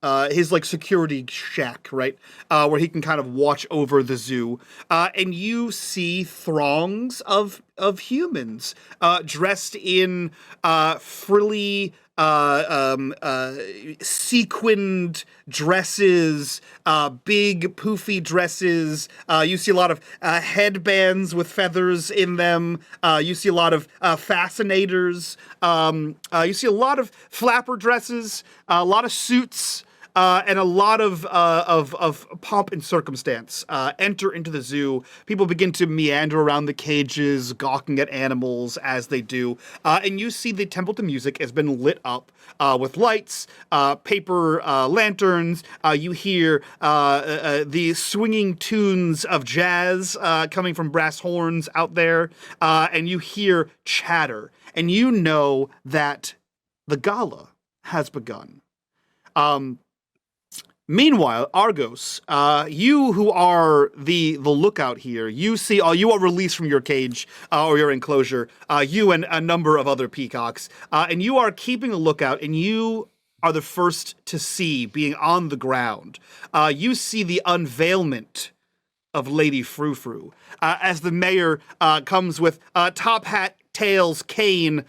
like security shack, right? Where he can kind of watch over the zoo. And you see throngs of humans dressed in frilly sequined dresses, big poofy dresses. You see a lot of headbands with feathers in them. You see a lot of fascinators. You see a lot of flapper dresses, a lot of suits. And a lot of pomp and circumstance enter into the zoo. People begin to meander around the cages, gawking at animals as they do. And you see the temple to music has been lit up with lights, paper lanterns. You hear the swinging tunes of jazz coming from brass horns out there. And you hear chatter. And you know that the gala has begun. Meanwhile, Argos, you who are the lookout here, you see, you are released from your cage or your enclosure, you and a number of other peacocks, and you are keeping a lookout, and you are the first to see, being on the ground. You see the unveilment of Lady Frou-Frou, as the mayor comes with top hat, tails, cane,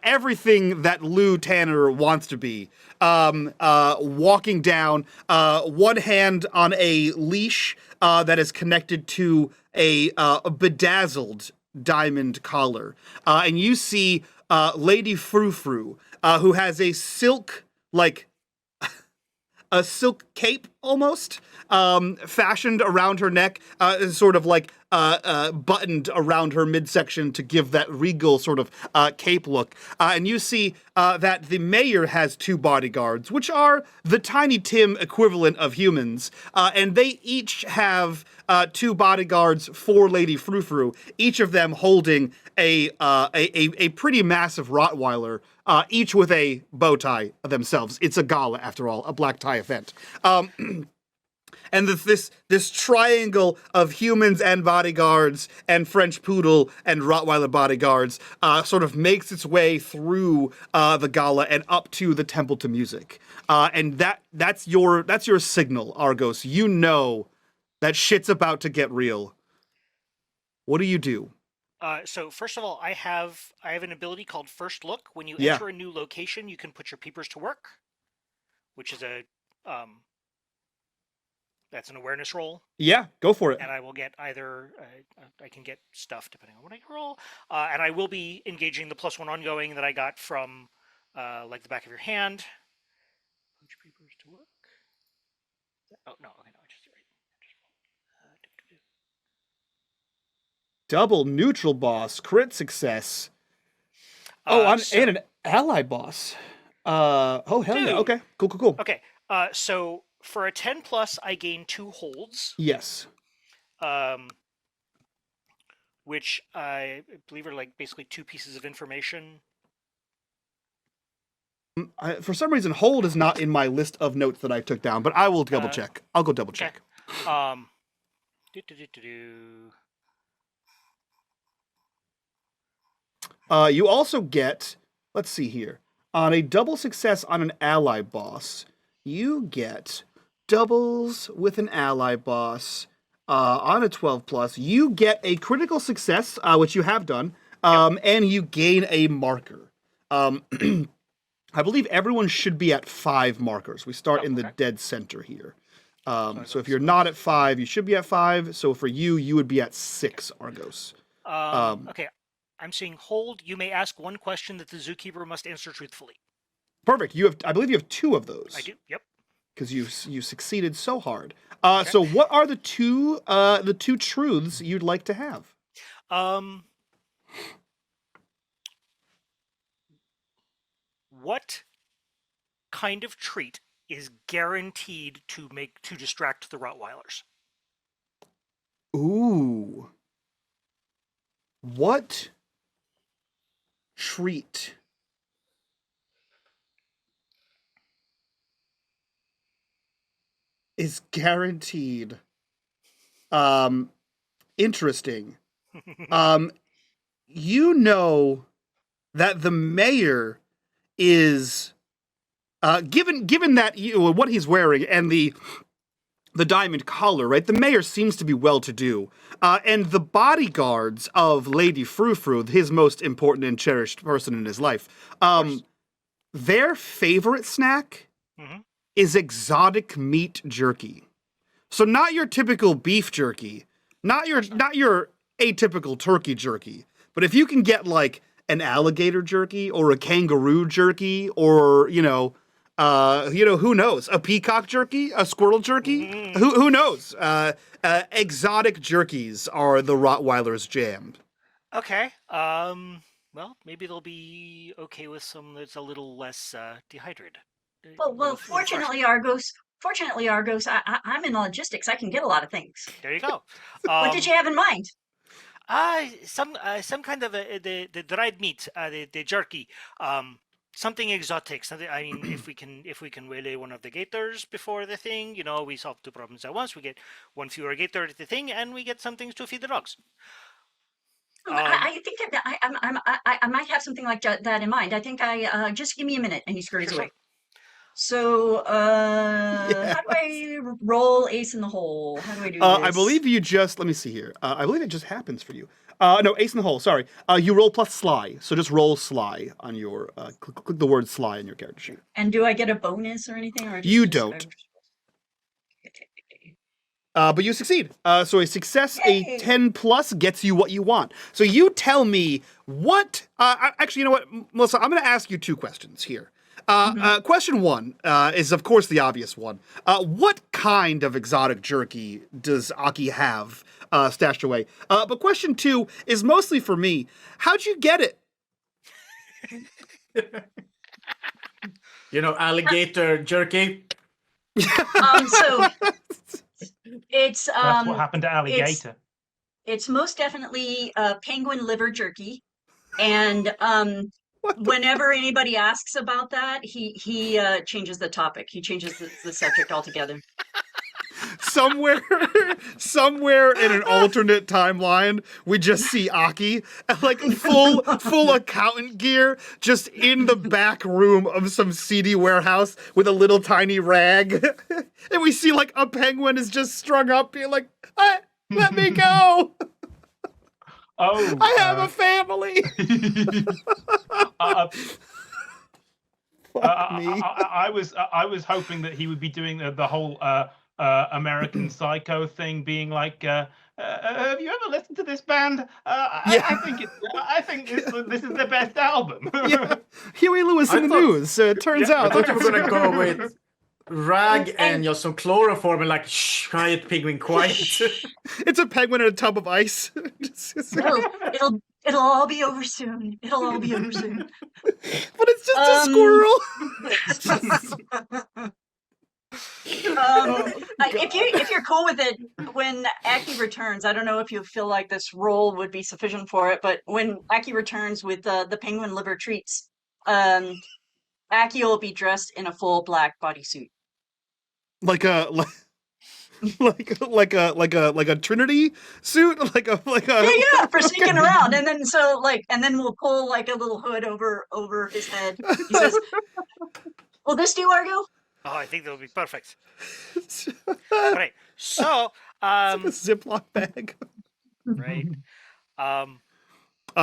everything that Lou Tanner wants to be. Walking down, one hand on a leash that is connected to a bedazzled diamond collar. And you see Lady Frou-Frou, who has a silk, a silk cape almost, fashioned around her neck, sort of like buttoned around her midsection to give that regal sort of cape look. And you see that the mayor has two bodyguards, which are the Tiny Tim equivalent of humans, and they each have two bodyguards for Lady Frou-Frou, each of them holding a pretty massive Rottweiler, each with a bow tie themselves. It's a gala, after all, a black tie event. And this triangle of humans and bodyguards and French poodle and Rottweiler bodyguards sort of makes its way through the gala and up to the temple to music. And that's your signal, Argos. You know that shit's about to get real. What do you do? So first of all, I have an ability called First Look. When you Yeah. enter a new location, you can put your peepers to work, which is that's an awareness roll, Yeah, go for it. and I will get either I can get stuff depending on what I roll, and I will be engaging the +1 ongoing that I got from like the back of your hand. Put your peepers to work. Oh no, okay, no, I just right. Double neutral boss, crit success. And an ally boss. Hell yeah. Dude. Okay, cool. Okay, so for a 10+, I gain 2 holds, Yes. which I believe are like basically 2 pieces of information. For some reason, hold is not in my list of notes that I took down, but I will double check. I'll go double check. You also get, let's see here, on a double success on an ally boss, you get doubles with an ally boss on a 12+. You get a critical success, which you have done, and you gain a marker. I believe everyone should be at 5 markers. We start in the dead center here. So if you're not at 5, you should be at 5. So for you, you would be at 6, Argos. Okay, I'm saying hold. You may ask one question that the zookeeper must answer truthfully. Perfect. I believe you have 2 of those. I do. Yep. Because you succeeded so hard. Okay. So what are the two truths you'd like to have? What kind of treat is guaranteed to distract the Rottweilers? Ooh. What treat is guaranteed? Interesting. You know that the mayor is given that what he's wearing and the diamond collar, right? The mayor seems to be well-to-do, and the bodyguards of Lady Frou-Frou, his most important and cherished person in his life, their favorite snack is exotic meat jerky. So not your typical beef jerky, not your atypical turkey jerky, but if you can get like an alligator jerky or a kangaroo jerky or who knows, a peacock jerky, a squirrel jerky, who knows? Exotic jerkies are the Rottweiler's jam. Okay. Well, maybe they'll be okay with some that's a little less dehydrated. Well, fortunately, Argos, I'm in logistics. I can get a lot of things. There you go. What did you have in mind? Some kind of the dried meat, the jerky, something exotic. Something. I mean, if we can waylay one of the gators before the thing, we solve 2 problems at once. We get 1 fewer gator at the thing, and we get some things to feed the dogs. I think I might have something like that in mind. I think just give me a minute, and he scurries away. So, how do I roll ace in the hole? How do I do this? I believe you just, let me see here. I believe it just happens for you. No, ace in the hole, sorry. You roll plus sly, so just roll sly on your, click the word sly on your character sheet. And do I get a bonus or anything? Or You don't. But you succeed. So a success, a 10 plus gets you what you want. So you tell me what, actually, you know what, Melissa, I'm going to ask you 2 questions here. Question 1 is, of course, the obvious one. What kind of exotic jerky does Aki have stashed away? But question 2 is mostly for me. How'd you get it? Alligator jerky. So it's That's what happened to alligator. It's most definitely penguin liver jerky, and whenever anybody asks about that, he changes the topic. He changes the subject altogether. Somewhere in an alternate timeline, we just see Aki, like full accountant gear, just in the back room of some seedy warehouse with a little tiny rag, and we see like a penguin is just strung up, being like, "Let me go! I have a family." Fuck me. I was hoping that he would be doing the whole American Psycho thing, being like, have you ever listened to this band? I think this is the best album. Yeah. Huey Lewis in the news. Turns out. I thought you were gonna go with rag and some chloroform and like, shh, quiet penguin, quiet. It's a penguin in a tub of ice. It'll all be over soon. It'll all be over soon. But it's just a squirrel. If you're cool with it, when Aki returns, I don't know if you feel like this roll would be sufficient for it, but when Aki returns with the penguin liver treats, Aki will be dressed in a full black bodysuit. Like a Trinity suit, Yeah, for sneaking around, and then we'll pull like a little hood over his head. He says, "Will this do, Argo?" Oh, I think that would be perfect. Right. So, it's like a Ziploc bag. Right.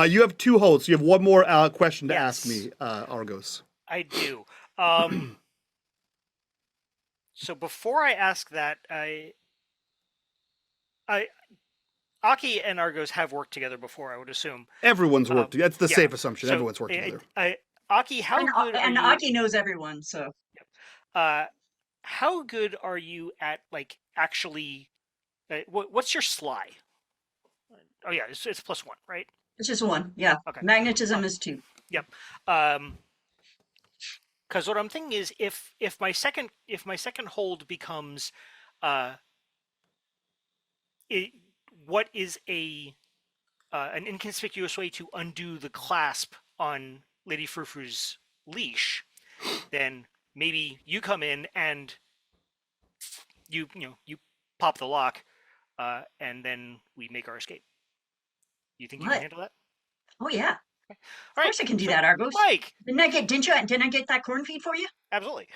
You have 2 holds. So you have 1 more question to Yes. ask me, Argos. I do. So before I ask that, Aki and Argos have worked together before, I would assume. Everyone's worked. That's the yeah. safe assumption. So, Everyone's worked together. Aki, how good are And you? Aki knows everyone, so How good are you at like actually? What's your sly? Oh yeah, it's +1, right? it's just one. Yeah. Okay. Magnetism is 2. Yep. Because what I'm thinking is if my second hold becomes, what is an inconspicuous way to undo the clasp on Lady Frou-Frou's leash, then maybe you come in and you pop the lock, and then we make our escape. You think you What? can handle that? Oh yeah. All Of course I can do that, Argos. Mike, Didn't I get that corn feed for you? absolutely.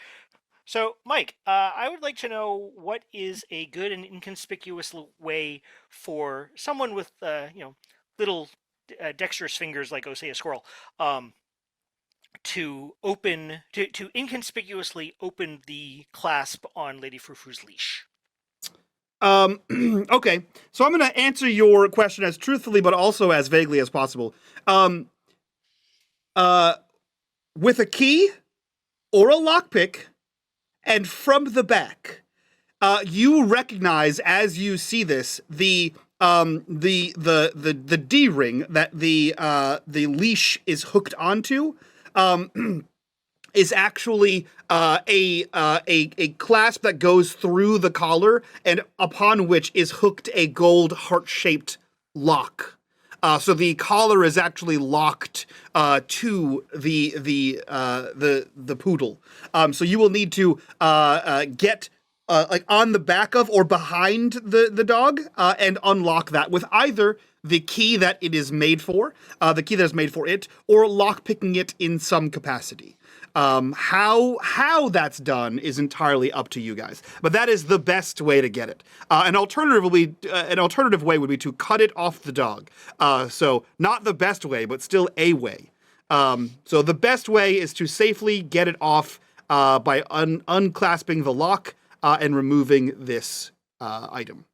So, Mike, I would like to know what is a good and inconspicuous way for someone with, little dexterous fingers like, say, a squirrel, to inconspicuously open the clasp on Lady Frou-Frou's leash. Okay, so I'm going to answer your question as truthfully, but also as vaguely as possible. With a key or a lockpick, and from the back, you recognize as you see this the D-ring that the leash is hooked onto. Is actually a clasp that goes through the collar, and upon which is hooked a gold heart-shaped lock. So the collar is actually locked to the poodle. So you will need to get like on the back of or behind the dog and unlock that with either the key that it is made for, the key that is made for it, or lockpicking it in some capacity. How that's done is entirely up to you guys, but that is the best way to get it. An alternative way would be to cut it off the dog. So not the best way, but still a way. So the best way is to safely get it off by unclasping the lock and removing this item.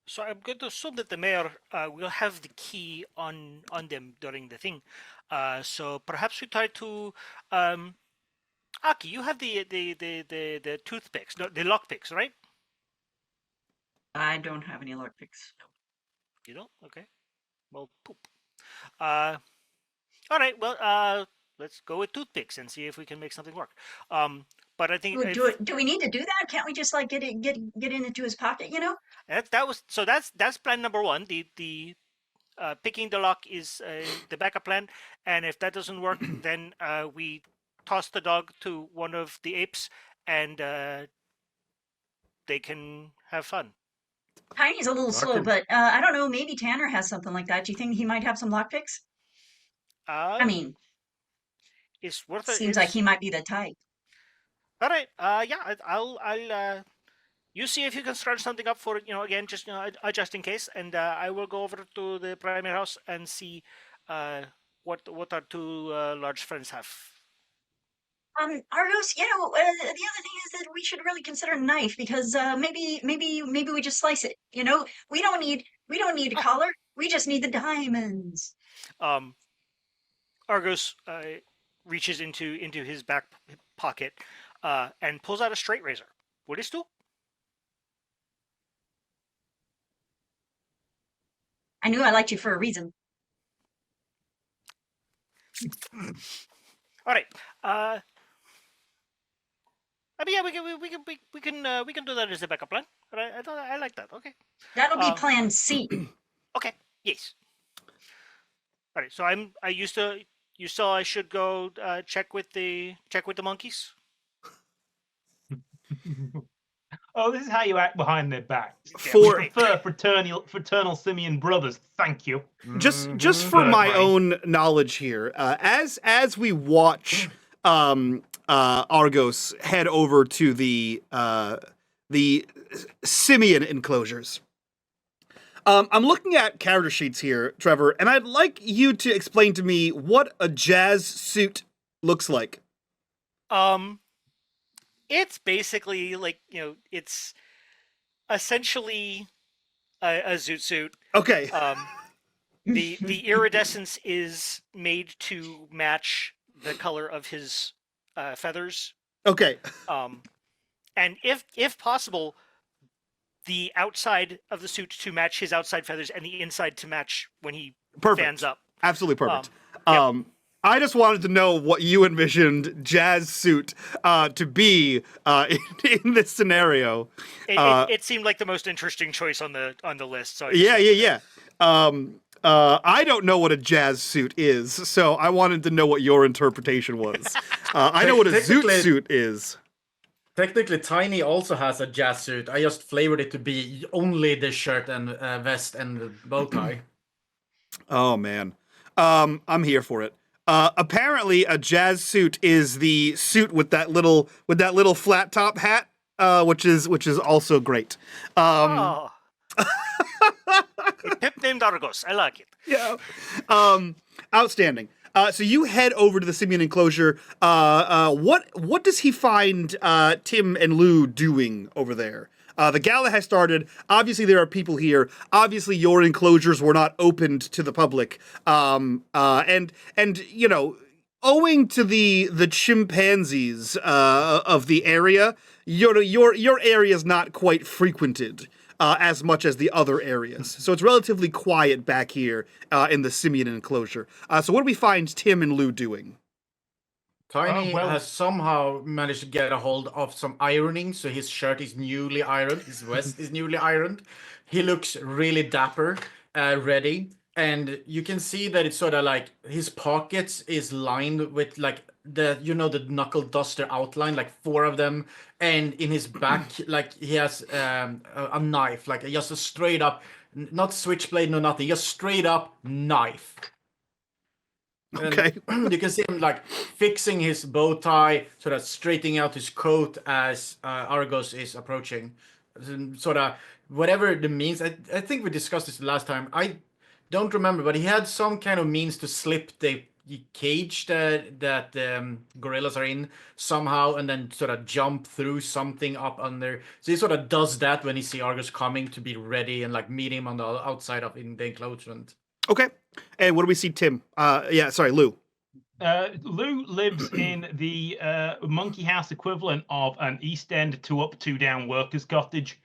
So I'm going to assume that the mayor will have the key on them during the thing. So perhaps we try to. Aki, you have the toothpicks, no, the lockpicks, right? I don't have any lockpicks. You don't? Okay. Well, poop. All right. Well, let's go with toothpicks and see if we can make something work. But I think Do we need to do that? Can't we just like get into his pocket? You know. that's plan number one. The picking the lock is the backup plan, and if that doesn't work, then we toss the dog to one of the apes, and they can have fun. Tiny's a little slow, but I don't know. Maybe Tanner has something like that. Do you think he might have some lockpicks? I mean, it's worth it. Seems like he might be the type. All right. Yeah. I'll. You see if you can start something up for it. Again, just just in case, and I will go over to the primary house and see what our two large friends have. Argos, the other thing is that we should really consider a knife because maybe we just slice it. We don't need a collar. We just need the diamonds. Argos reaches into his back pocket and pulls out a straight razor. What is it? I knew I liked you for a reason. All right. I mean, yeah, we can do that as a backup plan. But I like that. Okay. That'll be plan C. Okay. Yes. All right. So you saw I should go check with the monkeys. Oh, this is how you act behind their back. For fraternal simian brothers. Thank you. Just for my own knowledge here, as we watch Argos head over to the simian enclosures, I'm looking at character sheets here, Trevor, and I'd like you to explain to me what a jazz suit looks like. It's basically like, it's essentially a zoot suit. Okay. The iridescence is made to match the color of his feathers. Okay. And if possible, the outside of the suit to match his outside feathers and the inside to match when he Perfect. fans up. Absolutely perfect. Yep. I just wanted to know what you envisioned Jazz suit to be in this scenario. It seemed like the most interesting choice on the list. So Yeah. I don't know what a jazz suit is, so I wanted to know what your interpretation was. I know what a zoot suit is. Technically, Tiny also has a jazz suit. I just flavored it to be only the shirt and vest and the bow tie. Oh man, I'm here for it. Apparently, a jazz suit is the suit with that little flat top hat, which is also great. Oh. A pip named Argos. I like it. Yeah. Outstanding. So you head over to the Simian enclosure. What does he find Tim and Lou doing over there? The gala has started. Obviously, there are people here. Obviously, your enclosures were not opened to the public. And you know, owing to the chimpanzees of the area, your area is not quite frequented as much as the other areas. So it's relatively quiet back here in the Simian enclosure. So what do we find Tim and Lou doing? Tiny has somehow managed to get a hold of some ironing, so his shirt is newly ironed, his vest is newly ironed. He looks really dapper, ready, and you can see that it's sort of like his pockets is lined with like the knuckle duster outline, like 4 of them, and in his back, like he has a knife, like just a straight up, not switchblade, no nothing, just straight up knife. Okay. And you can see him like fixing his bow tie, sort of straightening out his coat as Argos is approaching. Sort of whatever the means. I think we discussed this last time. I don't remember, but he had some kind of means to slip the cage that gorillas are in somehow, and then sort of jump through something up under. So he sort of does that when he sees Argos coming to be ready and like meet him on the outside of in the enclosement. Okay. And what do we see Tim? Lou. Lou lives in the monkey house equivalent of an East End 2 up, 2 down workers' cottage.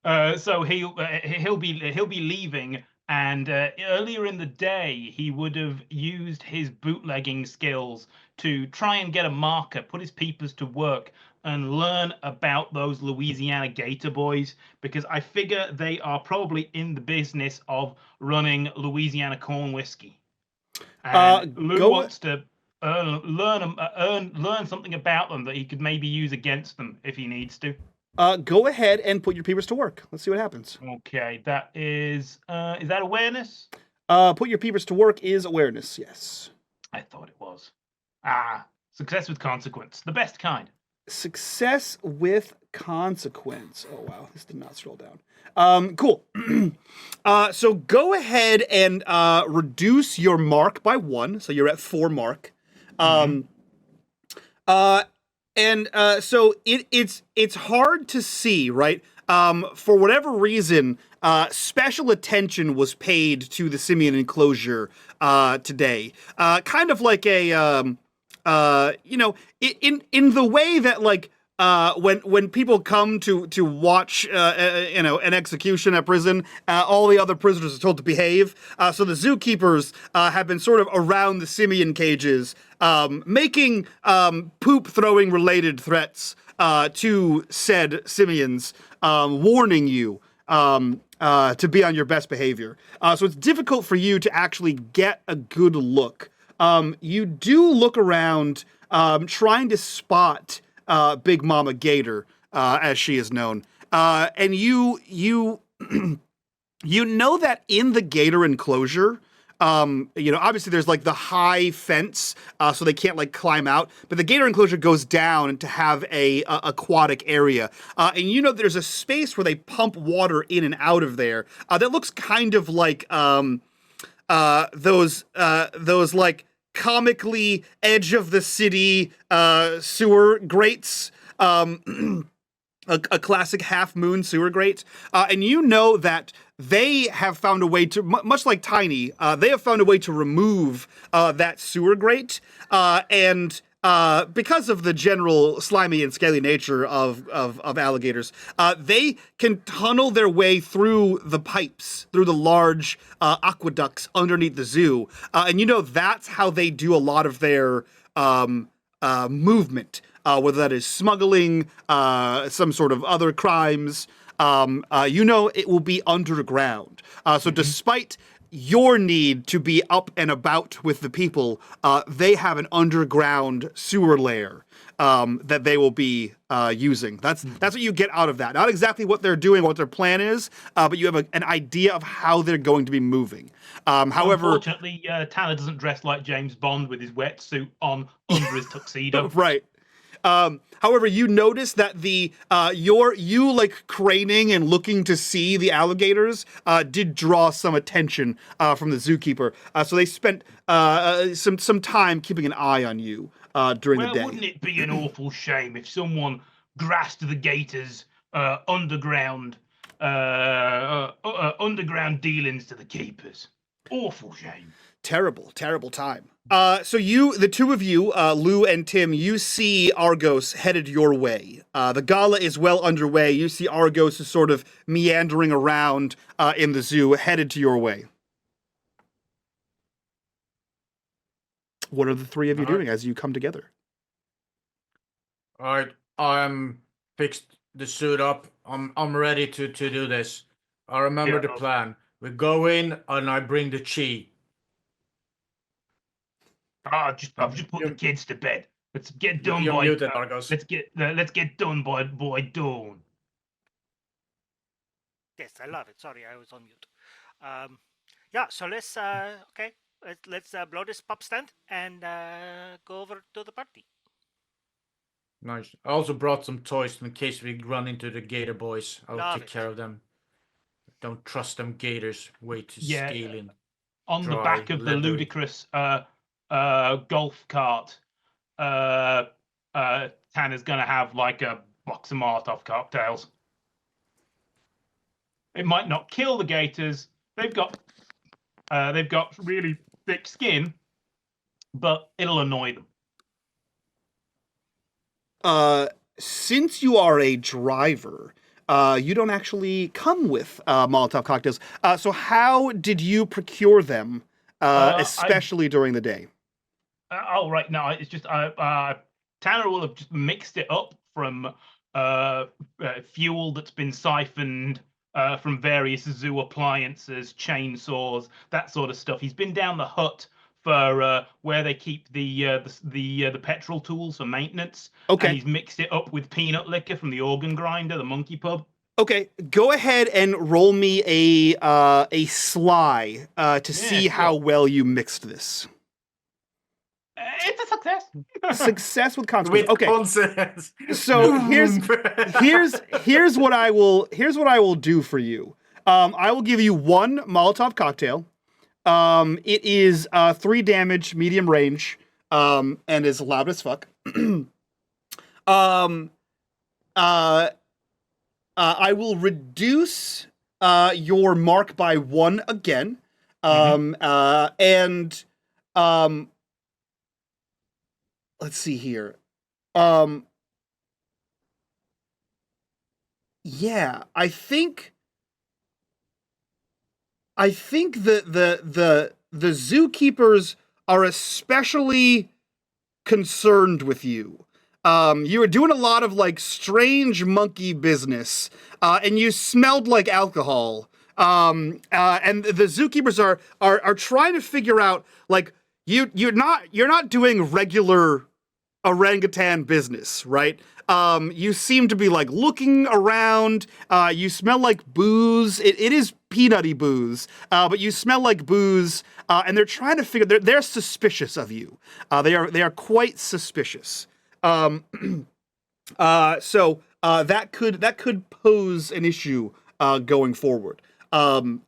So he'll be leaving, and earlier in the day he would have used his bootlegging skills to try and get a marker, put his peepers to work, and learn about those Louisiana Gator boys, because I figure they are probably in the business of running Louisiana corn whiskey. And Lou wants to learn something about them that he could maybe use against them if he needs to. Go ahead and put your peepers to work. Let's see what happens. Okay, that is that awareness? Put your peepers to work is awareness, yes. I thought it was. Success with consequence. The best kind. Success with consequence. Oh, wow. This did not scroll down. Cool. So go ahead and reduce your mark by 1. So you're at 4 mark. So it's hard to see, right? For whatever reason, special attention was paid to the Simian enclosure today. Kind of like a in the way that like when people come to watch an execution at prison, all the other prisoners are told to behave. So the zookeepers have been sort of around the Simian cages, making poop throwing related threats to said Simians, warning you to be on your best behavior. So it's difficult for you to actually get a good look. You do look around, trying to spot Big Mama Gator, as she is known, and you know that in the gator enclosure, obviously there's like the high fence, so they can't like climb out, but the gator enclosure goes down to have a aquatic area, and there's a space where they pump water in and out of there. That looks kind of like those like comically edge of the city sewer grates a classic half-moon sewer grate, and you know that they have found a way to, much like Tiny, they have found a way to remove that sewer grate, and because of the general slimy and scaly nature of alligators, they can tunnel their way through the pipes, through the large aqueducts underneath the zoo, and you know that's how they do a lot of their movement. Whether that is smuggling, some sort of other crimes, you know it will be underground. So despite your need to be up and about with the people, they have an underground sewer layer that they will be using. That's what you get out of that. Not exactly what they're doing, what their plan is, but you have an idea of how they're going to be moving. However, unfortunately, Tanner doesn't dress like James Bond with his wetsuit on under his tuxedo. Right. However, you notice that you like craning and looking to see the alligators did draw some attention from the zookeeper. So they spent some time keeping an eye on you during the day. Wouldn't it be an awful shame if someone grasped the gators' underground dealings to the keepers? Awful shame. Terrible, terrible time. So the two of you, Lou and Tim, you see Argos headed your way. The gala is well underway. You see Argos is sort of meandering around in the zoo, headed to your way. What are the three of you doing as you come together? All right, I'm fixed the suit up. I'm ready to do this. I remember the plan. We go in and I bring the chi. I've just put the kids to bed. Let's get done You're by. muted, Argos. Let's get done by dawn. Yes, I love it. Sorry, I was on mute. Yeah, so let's okay. Let's blow this pop stand and go over to the party. Nice. I also brought some toys in case we run into the gator boys. I'll Love take it. care of them. Don't trust them gators. Way too Yeah. scaling. On the Dry, back of the leathery. ludicrous golf cart, Tanner's gonna have like a box of Molotov cocktails. It might not kill the gators. They've got really thick skin, but it'll annoy them. Since you are a driver, you don't actually come with Molotov cocktails. So how did you procure them, especially during the day? Oh, right. No, it's just Tanner will have just mixed it up from fuel that's been siphoned from various zoo appliances, chainsaws, that sort of stuff. He's been down the hut for where they keep the petrol tools for maintenance. Okay. And he's mixed it up with peanut liquor from the organ grinder, the monkey pub. Okay, go ahead and roll me a sly to see how well you mixed this. It's a success. Success with consequence. With Okay, consent. so here's what I will do for you. I will give you one Molotov cocktail. It is 3 damage, medium range, and is loud as fuck. I will reduce your mark by 1 again, and let's see here. Yeah, I think the zookeepers are especially concerned with you. You were doing a lot of like strange monkey business, and you smelled like alcohol. And the zookeepers are trying to figure out like you're not doing regular orangutan business, right? You seem to be like looking around. You smell like booze. It is peanutty booze, but you smell like booze. And they're trying to figure. They're suspicious of you. They are quite suspicious. So that could pose an issue going forward. And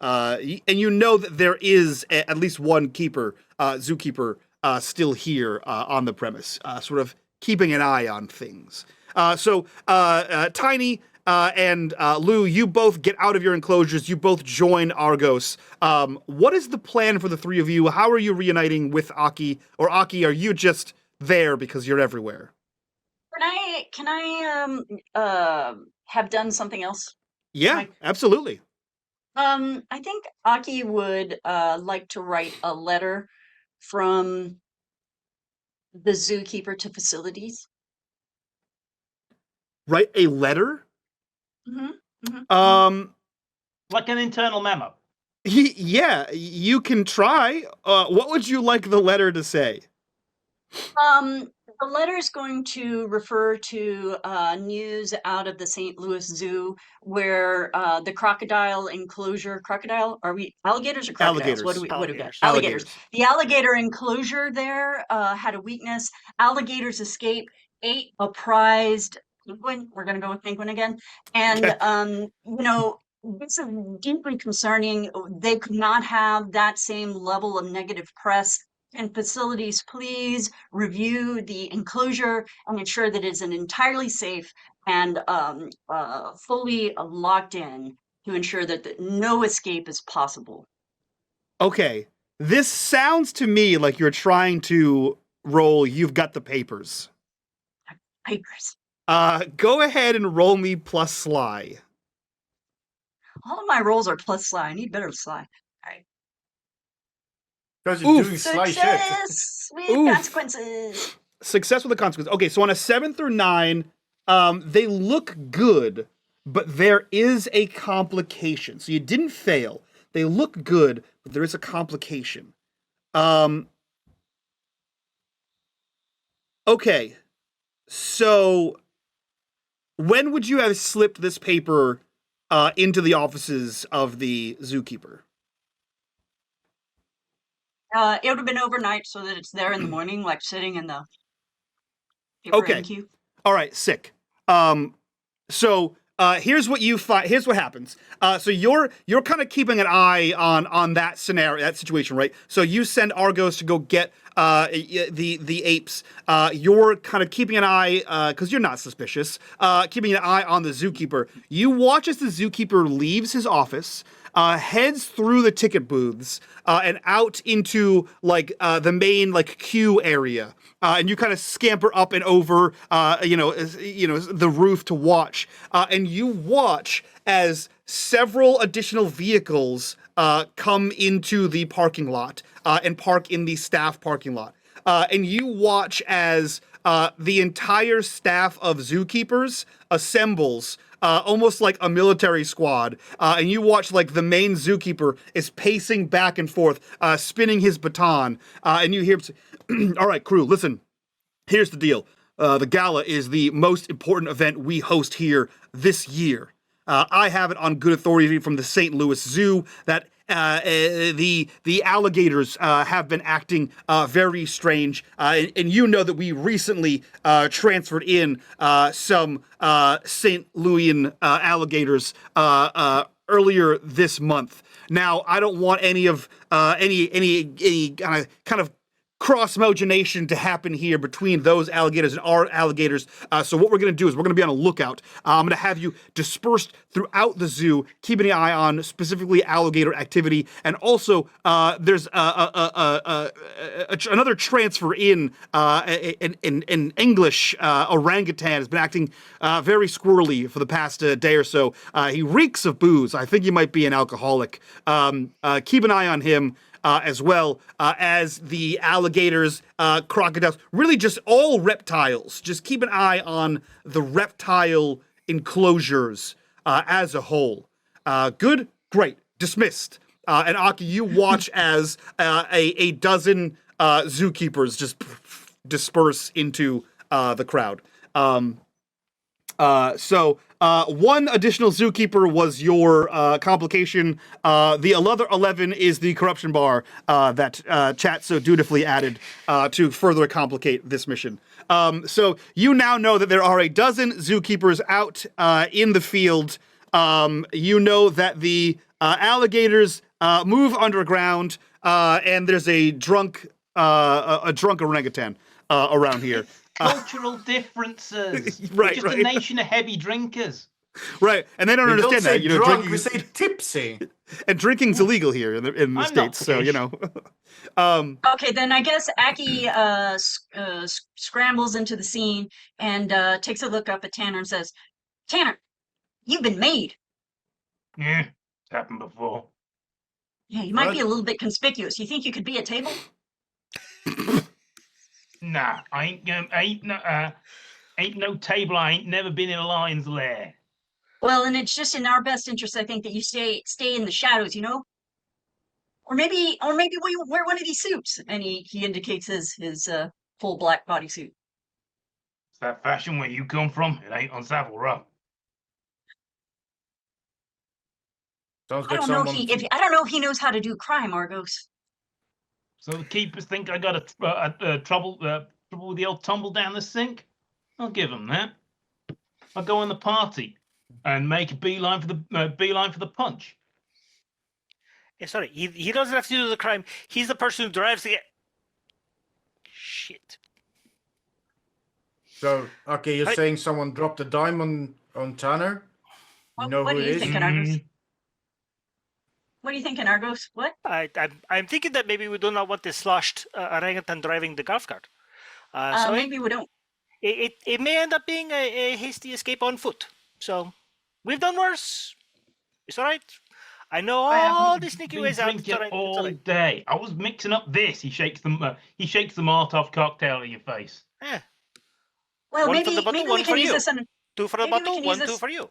you know that there is at least one zookeeper still here on the premise, sort of keeping an eye on things. Tiny and Lou, you both get out of your enclosures. You both join Argos. What is the plan for the three of you? How are you reuniting with Aki? Or Aki, are you just there because you're everywhere? Can I have done something else? Yeah, Mike? absolutely. I think Aki would like to write a letter from the zookeeper to facilities. Write a letter? Mm-hmm. Like an internal memo. Yeah, you can try. What would you like the letter to say? The letter is going to refer to news out of the St. Louis Zoo where the crocodile enclosure, are we alligators or crocodiles? What do we got? Alligators. The alligator enclosure there had a weakness. Alligators escape, ate a prized penguin. We're going to go with penguin again. And, this is deeply concerning. They could not have that same level of negative press. And facilities, please review the enclosure and ensure that it's an entirely safe and fully locked in to ensure that no escape is possible. Okay, this sounds to me like you're trying to roll You've Got the Papers. Papers. Go ahead and roll me plus sly. All of my rolls are plus sly. I need better sly. All right. Because you're doing sly shit. Success with consequences. Success with a consequence. Okay, so on a 7 through 9, they look good, but there is a complication. So you didn't fail. They look good, but there is a complication. Okay, so when would you have slipped this paper into the offices of the zookeeper? It would have been overnight so that it's there in the morning, like sitting in the paper queue. All right, sick. So here's what you find. Here's what happens. So you're kind of keeping an eye on that scenario, that situation, right? So you send Argos to go get the apes. You're kind of keeping an eye because you're not suspicious. Keeping an eye on the zookeeper. You watch as the zookeeper leaves his office. Heads through the ticket booths and out into the main queue area, and you kind of scamper up and over, the roof to watch, and you watch as several additional vehicles come into the parking lot and park in the staff parking lot, and you watch as the entire staff of zookeepers assembles. Almost like a military squad, and you watch the main zookeeper is pacing back and forth, spinning his baton, and you hear him say, all right, crew, listen, here's the deal. The Gala is the most important event we host here this year. I have it on good authority from the St. Louis Zoo that the alligators have been acting very strange, and you know that we recently transferred in some St. Louian alligators earlier this month. Now, I don't want any kind of cross-mogination to happen here between those alligators and our alligators. So what we're going to do is we're going to be on a lookout. I'm going to have you dispersed throughout the zoo, keeping an eye on specifically alligator activity. And also, there's another transfer in an English orangutan has been acting very squirrely for the past day or so. He reeks of booze. I think he might be an alcoholic. Keep an eye on him. As well as the alligators, crocodiles, really just all reptiles. Just keep an eye on the reptile enclosures as a whole. Good? Great. Dismissed. And Aki, you watch as a dozen zookeepers just disperse into the crowd. So one additional zookeeper was your complication. The other 11 is the corruption bar that chat so dutifully added to further complicate this mission. So you now know that there are a dozen zookeepers out in the field. You know that the alligators move underground, and there's a drunk orangutan. around here. Cultural differences. Right, We're just right. a nation of heavy drinkers. Right, and they don't We don't understand say that. You know, drunk, drinking we say tipsy. and drinking's illegal here in the I'm not states. So you British. know. Okay, then I guess Aki scrambles into the scene and takes a look up at Tanner and says, "Tanner, you've been made. Yeah, it's happened before. Yeah, you might be a What? little bit conspicuous. You think you could be at table?" Nah, ain't no table. I ain't never been in a lion's lair. Well, and it's just in our best interest, I think, that you stay in the shadows, you know? Or maybe we wear one of these suits. And he indicates his full black bodysuit. It's that fashion where you come from. It ain't on Savile Row. Sounds I like don't know someone. I don't know if he knows how to do crime, Argos. So the keepers think I got trouble with the old tumble down the sink. I'll give them that. I'll go on the party and make a beeline for the punch. Yeah, sorry, he doesn't have to do the crime. He's the person who drives the. Shit. So, okay, you're Hey. saying someone dropped a dime on Tanner? You know What who do it you is? think, Argos? What are you thinking, Argos? What? I'm thinking that maybe we do not want this sloshed orangutan driving the golf cart. So Maybe we don't. it may end up being a hasty escape on foot. So we've done worse. It's all right. I know all the sneaky been ways out. It's drinking all right. It's all all right. day. I was mixing up this. He shakes the Molotov cocktail in your face. Eh, Well, one for maybe the bottle, maybe one we for can use you. this on. Two for the Maybe we bottle, can use one, two this- for you.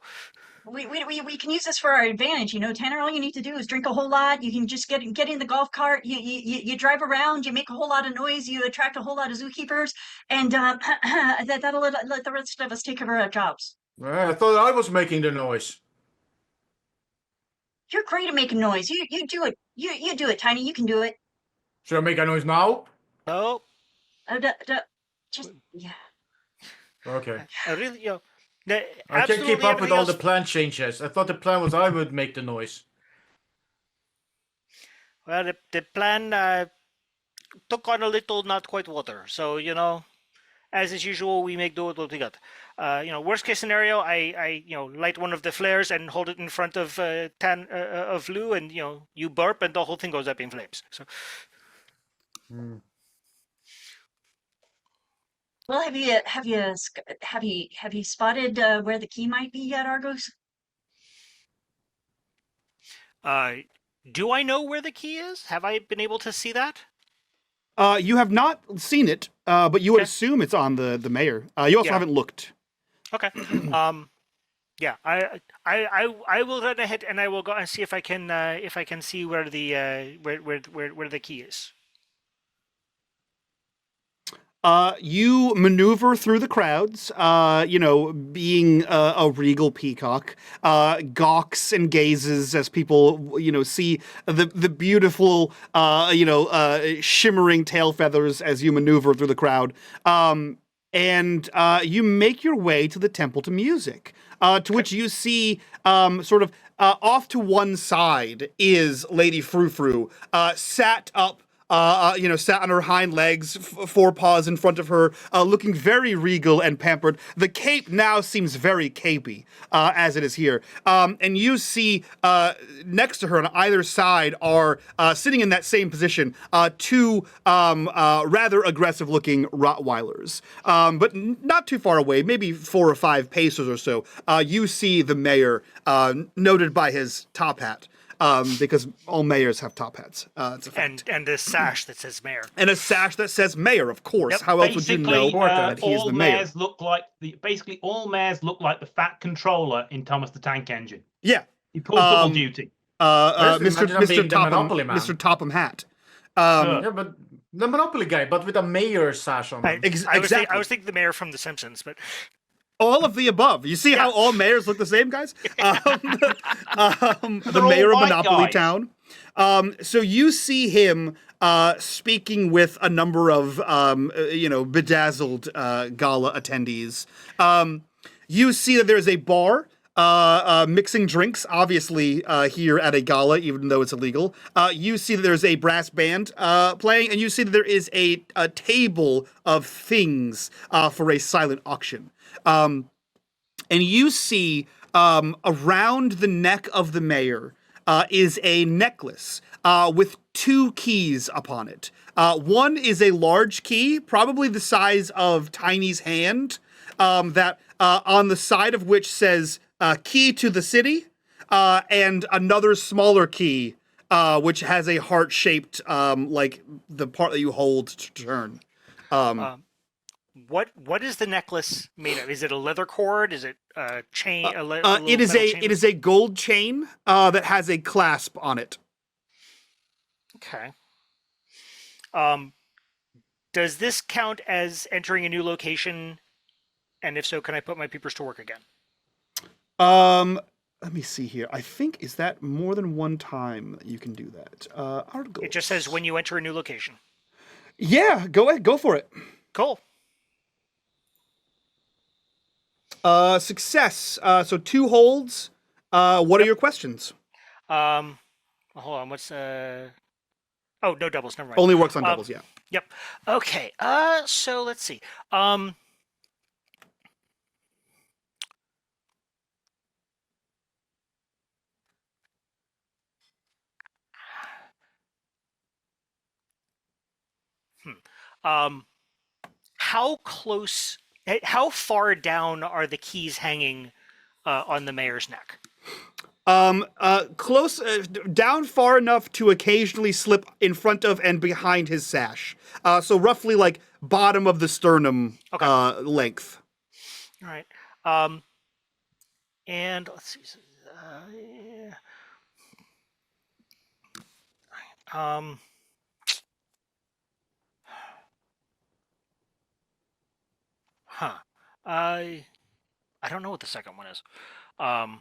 We can use this for our advantage, you know, Tanner. All you need to do is drink a whole lot. You can just get in the golf cart. You drive around. You make a whole lot of noise. You attract a whole lot of zookeepers, and that'll let the rest of us take care of our jobs. I thought I was making the noise. You're great at making noise. You do it. You do it, Tiny. You can do it. Should I make a noise now? No, Just yeah. Okay. I really, I can't keep up with all the else. plan changes. I thought the plan was I would make the noise. Well, the plan took on a little not quite water. So, as is usual, we make do with what we got. Worst case scenario, I light one of the flares and hold it in front of of Lou, and you burp and the whole thing goes up in flames. So, Well, have you spotted where the key might be yet, Argos? do I know where the key is? Have I been able to see that? You have not seen it, but you would Okay. assume it's on the mayor. You also Yeah. haven't looked. Okay. Yeah. I will run ahead and I will go and see if I can see where the where the key is. You maneuver through the crowds, being a regal peacock, gawks and gazes as people, see the beautiful, shimmering tail feathers as you maneuver through the crowd. And you make your way to the Temple to Music, to which you see sort of off to one side is Lady Frou-Frou, sat up. Sat on her hind legs, four paws in front of her, looking very regal and pampered. The cape now seems very capey, as it is here. And you see next to her on either side are sitting in that same position two rather aggressive-looking Rottweilers. But not too far away, maybe 4 or 5 paces or so, you see the mayor, noted by his top hat. Because all mayors have top hats. It's a fact. And the sash that says mayor. And a sash that says mayor, of course. Yep. How else would you know that he is all the mayor? mayors look like all mayors look like the fat controller in Thomas the Tank Engine. Yeah. He pulls double duty. Imagine him being the Topham, Monopoly man. Mr. Topham Hat. Yeah, but the Monopoly guy, but with a mayor sash on him. Exactly. I was thinking the mayor from The Simpsons, but All of the above. You see how all mayors look the same, guys? The mayor of all white Monopoly guys. Town. So you see him speaking with a number of, bedazzled gala attendees. You see that there's a bar mixing drinks, obviously, here at a gala, even though it's illegal. You see that there's a brass band playing, and you see that there is a table of things for a silent auction. And you see around the neck of the mayor is a necklace with 2 keys upon it. One is a large key, probably the size of Tiny's hand, that on the side of which says key to the city, and another smaller key, which has a heart-shaped, like the part that you hold to turn. What is the necklace made of? Is it a leather cord? Is it a chain? It is a gold chain that has a clasp on it. Okay. Does this count as entering a new location? And if so, can I put my peepers to work again? Let me see here. I think, is that more than one time that you can do that? Articles. It just says when you enter a new location. Yeah, go ahead, go for it. Cool. Success. So 2 holds. What are your questions? Hold on. What's Oh, no doubles. Never mind. Only works on doubles. Yeah. Yep. Okay. So let's see. How close? How far down are the keys hanging on the mayor's neck? Close, down far enough to occasionally slip in front of and behind his sash. So roughly like bottom of the sternum length. All right. And let's see. I don't know what the second one is. I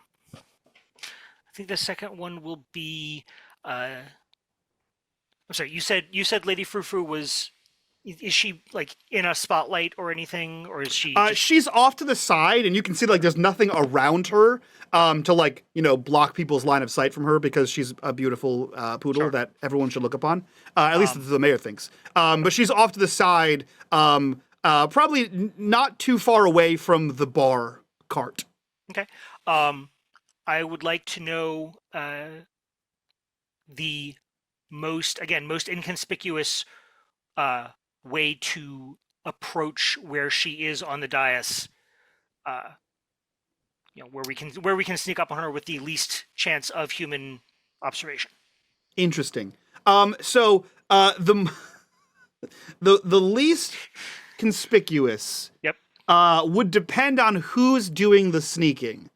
think the second one will be. I'm sorry. You said Lady Frou Frou was. Is she like in a spotlight or anything, or is she? She's off to the side, and you can see like there's nothing around her to like block people's line of sight from her because she's a beautiful poodle that everyone should look upon. At least the mayor thinks. But she's off to the side, probably not too far away from the bar cart. Okay. I would like to know the most inconspicuous way to approach where she is on the dais. Where we can sneak up on her with the least chance of human observation. Interesting. So the least conspicuous. Yep. Would depend on who's doing the sneaking.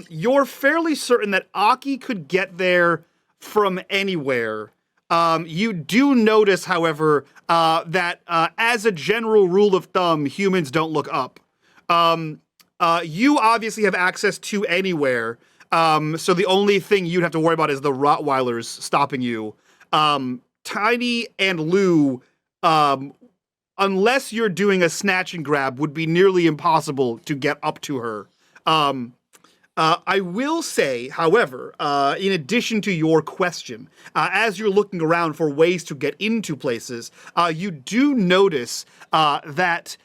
You're fairly certain that Aki could get there from anywhere. You do notice, however, that as a general rule of thumb, humans don't look up. You obviously have access to anywhere, so the only thing you'd have to worry about is the Rottweilers stopping you. Tiny and Lou, unless you're doing a snatch and grab, would be nearly impossible to get up to her. I will say, however, in addition to your question, as you're looking around for ways to get into places, you do notice that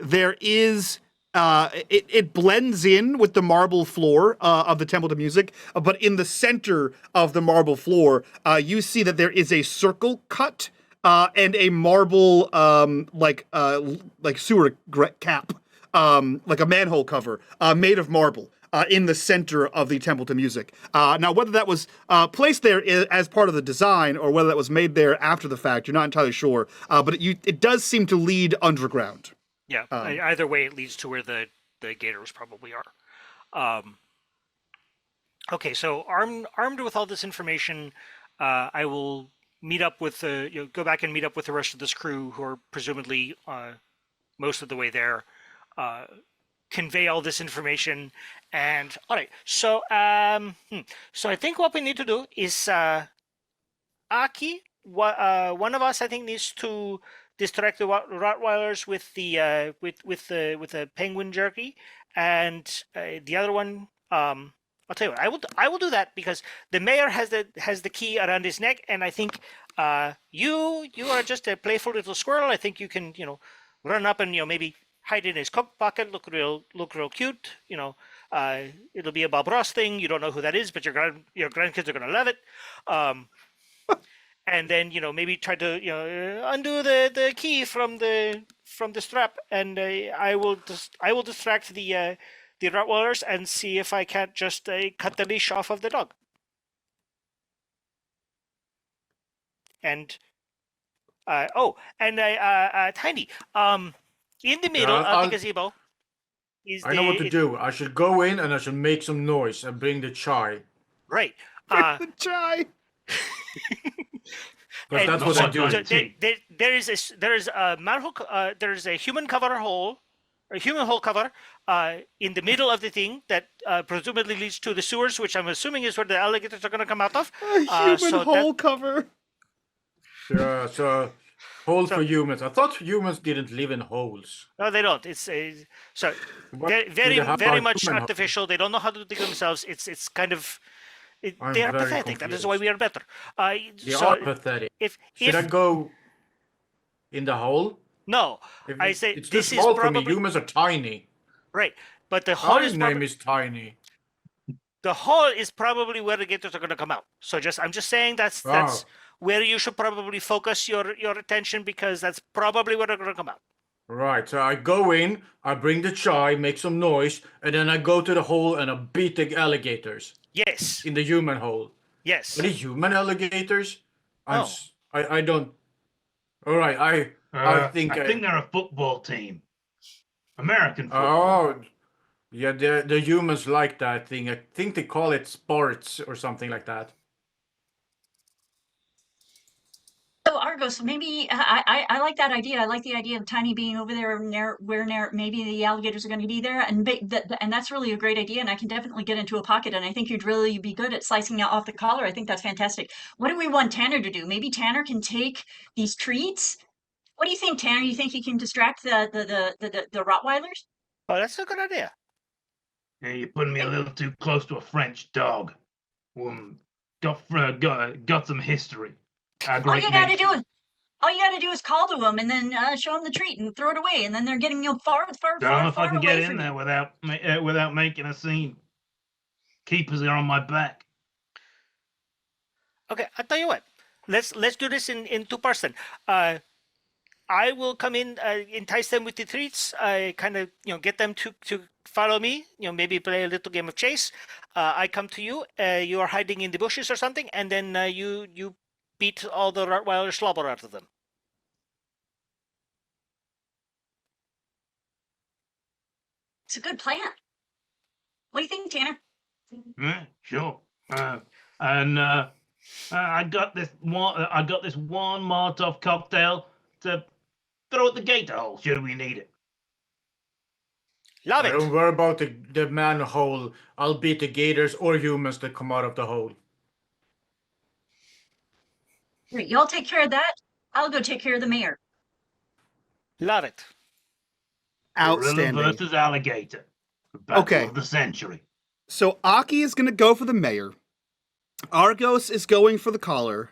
there is... it blends in with the marble floor of the Temple to Music, but in the center of the marble floor, you see that there is a circle cut and a marble like sewer cap, like a manhole cover made of marble in the center of the Temple to Music. Now, whether that was placed there as part of the design or whether that was made there after the fact, you're not entirely sure, but it does seem to lead underground. Yeah, either way, it leads to where the gators probably are. Okay, so armed with all this information, I will meet up with go back and meet up with the rest of this crew who are presumably most of the way there. Convey all this information, and all right. So so I think what we need to do is Aki. One of us, I think, needs to distract the Rottweilers with the with the penguin jerky, and the other one. I'll tell you what. I will do that because the mayor has the key around his neck, and I think you are just a playful little squirrel. I think you can run up and maybe hide in his coat pocket, look real cute. It'll be a Bob Ross thing. You don't know who that is, but your grandkids are gonna love it. And then maybe try to undo the key from the strap, and I will distract the Rottweilers and see if I can't just cut the leash off of the dog. And Tiny, in the middle of the gazebo is I know what to do. I should go in and I should make some noise and bring the chai. Right. The chai. Because that's what I do. So there is a manhole. There's a human hole cover in the middle of the thing that presumably leads to the sewers, which I'm assuming is where the alligators are going to come out of. A human hole cover. So holes for humans. I thought humans didn't live in holes. No, they don't. It's very much artificial. They don't know how to dig themselves. It's kind of. They are pathetic. Confused. That is why we are better. They are pathetic. Should I go in the hole? No, I say it's too small for me. Humans are tiny. Right, but the hole name is tiny. The hole is probably where the gators are going to come out. So I'm just saying that's where you should probably focus your attention, because that's probably where they're going to come out. Right. So I go in, I bring the chai, make some noise, and then I go to the hole and I beat the alligators. Yes. In the human hole. Yes. Are they human alligators? No. I don't. All right. I think they're a football team. American football. Oh, yeah. The humans like that thing. I think they call it sports or something like that. So Argos, maybe I like that idea. I like the idea of Tiny being over there where maybe the alligators are going to be there, and that's really a great idea. And I can definitely get into a pocket, and I think you'd really be good at slicing out off the collar. I think that's fantastic. What do we want Tanner to do? Maybe Tanner can take these treats. What do you think, Tanner? You think he can distract the Rottweilers? Oh, that's a good idea. Yeah, you're putting me a little too close to a French dog. Got some history. All you gotta do is call to them and then show them the treat and throw it away, and then they're getting far Don't know if I can get in there you. without making a scene. Keepers are on my back. Okay, I'll tell you what. Let's do this in two parts then. I will come in, entice them with the treats. I kind of get them to follow me. Maybe play a little game of chase. I come to you. You are hiding in the bushes or something, and then you beat all the Rottweiler slobber out of them. It's a good plan. What do you think, Tanner? Yeah, sure. I got this one Molotov cocktail to throw at the gator hole should we need it. Love it. Don't worry about the manhole. I'll beat the gators or humans that come out of the hole. Great, y'all take care of that. I'll go take care of the mayor. Love it. Outstanding. Gorilla versus alligator. Battle Okay. of the century. So Aki is going to go for the mayor. Argos is going for the collar.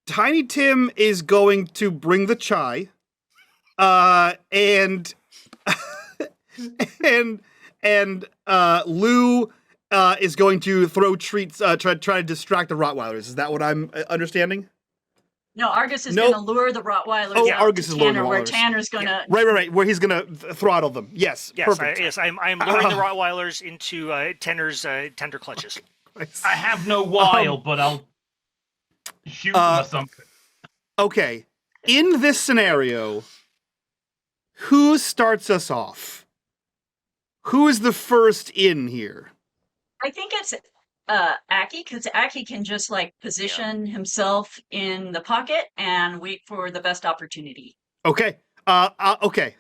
Tiny Tim is going to bring the chai. And Lou is going to throw treats, try to distract the Rottweilers. Is that what I'm understanding? No, Argus is going to lure the Rottweilers out Argus to is luring Tanner, the where Rottweilers. Tanner's going to... Right. Where he's going to throttle them. Yes, perfect. I'm luring the Rottweilers into Tanner's tender clutches. I have no wile, but I'll shoot them or something. Okay. In this scenario, who starts us off? Who is the first in here? I think it's Aki, because Aki can just position himself in the pocket and wait for the best opportunity. Okay. Okay.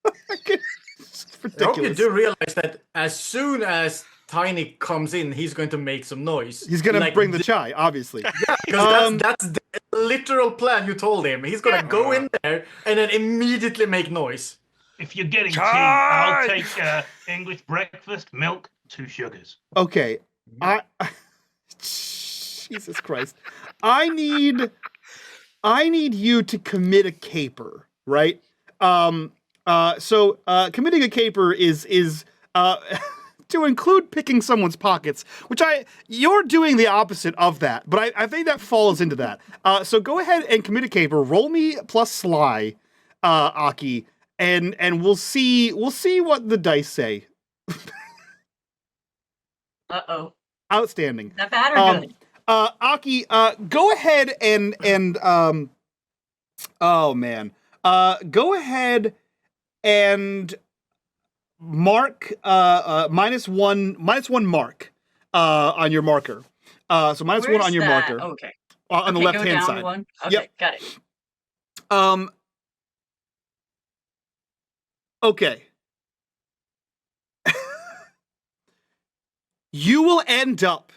It's ridiculous. I hope you do realize that as soon as Tiny comes in, he's going to make some noise. He's gonna bring the chai, obviously. Because that's the literal plan you told him. He's gonna go in there and then immediately make noise. If you're getting tea, Chai! I'll take English breakfast, milk, 2 sugars. Okay, Jesus Christ, I need you to commit a caper, right? So committing a caper is to include picking someone's pockets, which you're doing the opposite of that, but I think that falls into that. So go ahead and commit a caper. Roll me plus sly, Aki, and we'll see what the dice say. Uh-oh. Outstanding. Not bad or good? Aki, go ahead and oh man. Go ahead and mark minus one mark on your marker. So minus Where's 1 on your that? marker. Okay. On the Okay, left go hand down side. one. Okay, Yep. got it. Okay. You will end up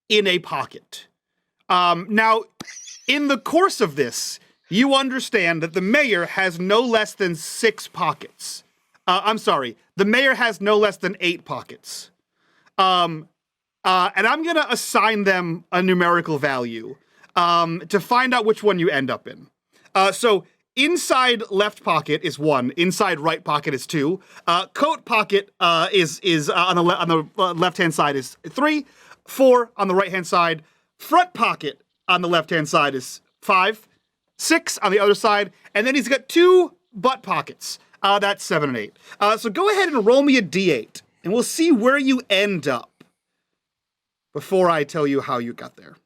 in a pocket. Now, in the course of this, you understand that the mayor has no less than 6 pockets. I'm sorry, the mayor has no less than 8 pockets. And I'm going to assign them a numerical value to find out which one you end up in. So inside left pocket is 1. Inside right pocket is 2. Coat pocket is on the left hand side is 3. 4 on the right hand side. Front pocket on the left hand side is 5. 6 on the other side, and then he's got 2 butt pockets. That's 7 and 8. So go ahead and roll me a d8, and we'll see where you end up before I tell you how you got there.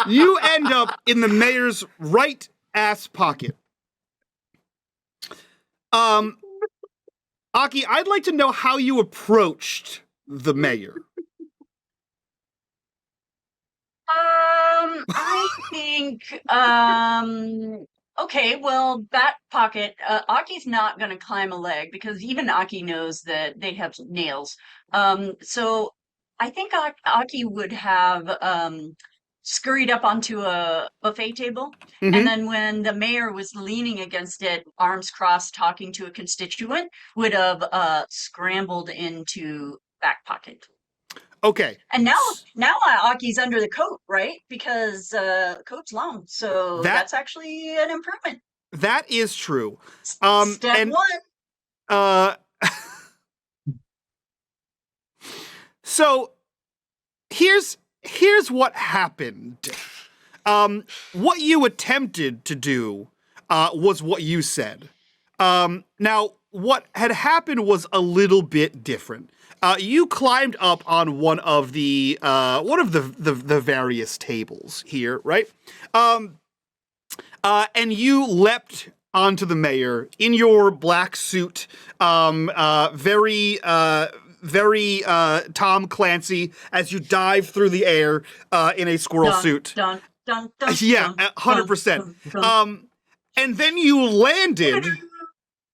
You end up in the mayor's right ass pocket. Aki, I'd like to know how you approached the mayor. I think, okay, well, back pocket, Aki's not going to climb a leg because even Aki knows that they have nails. So I think Aki would have, scurried up onto a buffet table. Mhm. And then when the mayor was leaning against it, arms crossed, talking to a constituent, would have, scrambled into back pocket. Okay. And now Aki's under the coat, right? Because coat's long, so that's actually an improvement. That is true. Step 1. So here's what happened. What you attempted to do was what you said. Now, what had happened was a little bit different. You climbed up on one of the various tables here, right? And you leapt onto the mayor in your black suit, very Tom Clancy, as you dive through the air in a squirrel suit. Dun, dun, dun, Yeah, dun, 100%. dun, dun. And then you landed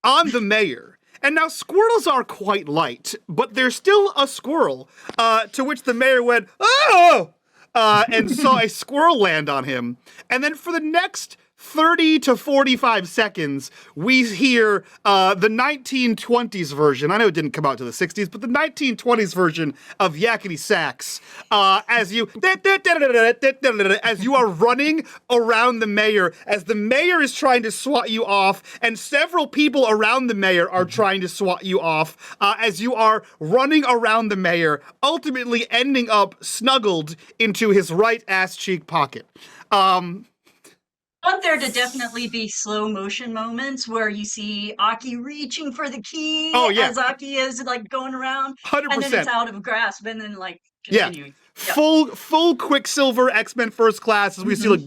on the mayor. And now squirrels are quite light, but there's still a squirrel, to which the mayor went, oh! And saw a squirrel land on him. And then for the next 30 to 45 seconds, we hear the 1920s version. I know it didn't come out to the 60s, but the 1920s version of Yakety Sax as you are running around the mayor, as the mayor is trying to swat you off, and several people around the mayor are trying to swat you off as you are running around the mayor, ultimately ending up snuggled into his right ass cheek pocket. I want there to definitely be slow motion moments where you see Aki reaching for the key as Aki is like going around, 100%. and then it's out of grasp, and then like continuing. Full Quicksilver X-Men First Class as we see like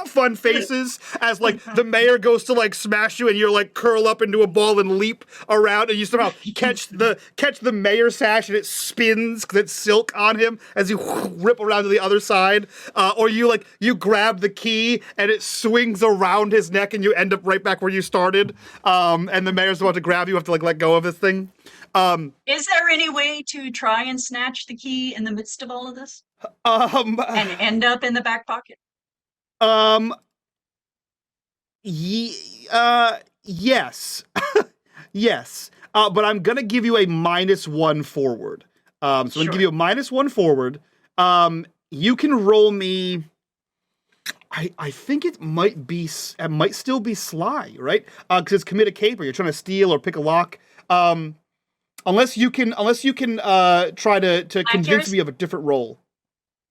fun faces as like the mayor goes to like smash you and you're like curl up into a ball and leap around and you somehow catch the mayor sash and it spins because it's silk on him as you rip around to the other side, or you grab the key and it swings around his neck and you end up right back where you started, and the mayor's about to grab you have to like let go of this thing. Is there any way to try and snatch the key in the midst of all of this And end up in the back pocket? Yes. Yes. But I'm gonna give you a -1 forward. So I'm gonna give you a -1 forward. You can roll me. I think it might still be sly, right? Because it's commit a caper. You're trying to steal or pick a lock. Unless you can try to convince me of a different roll.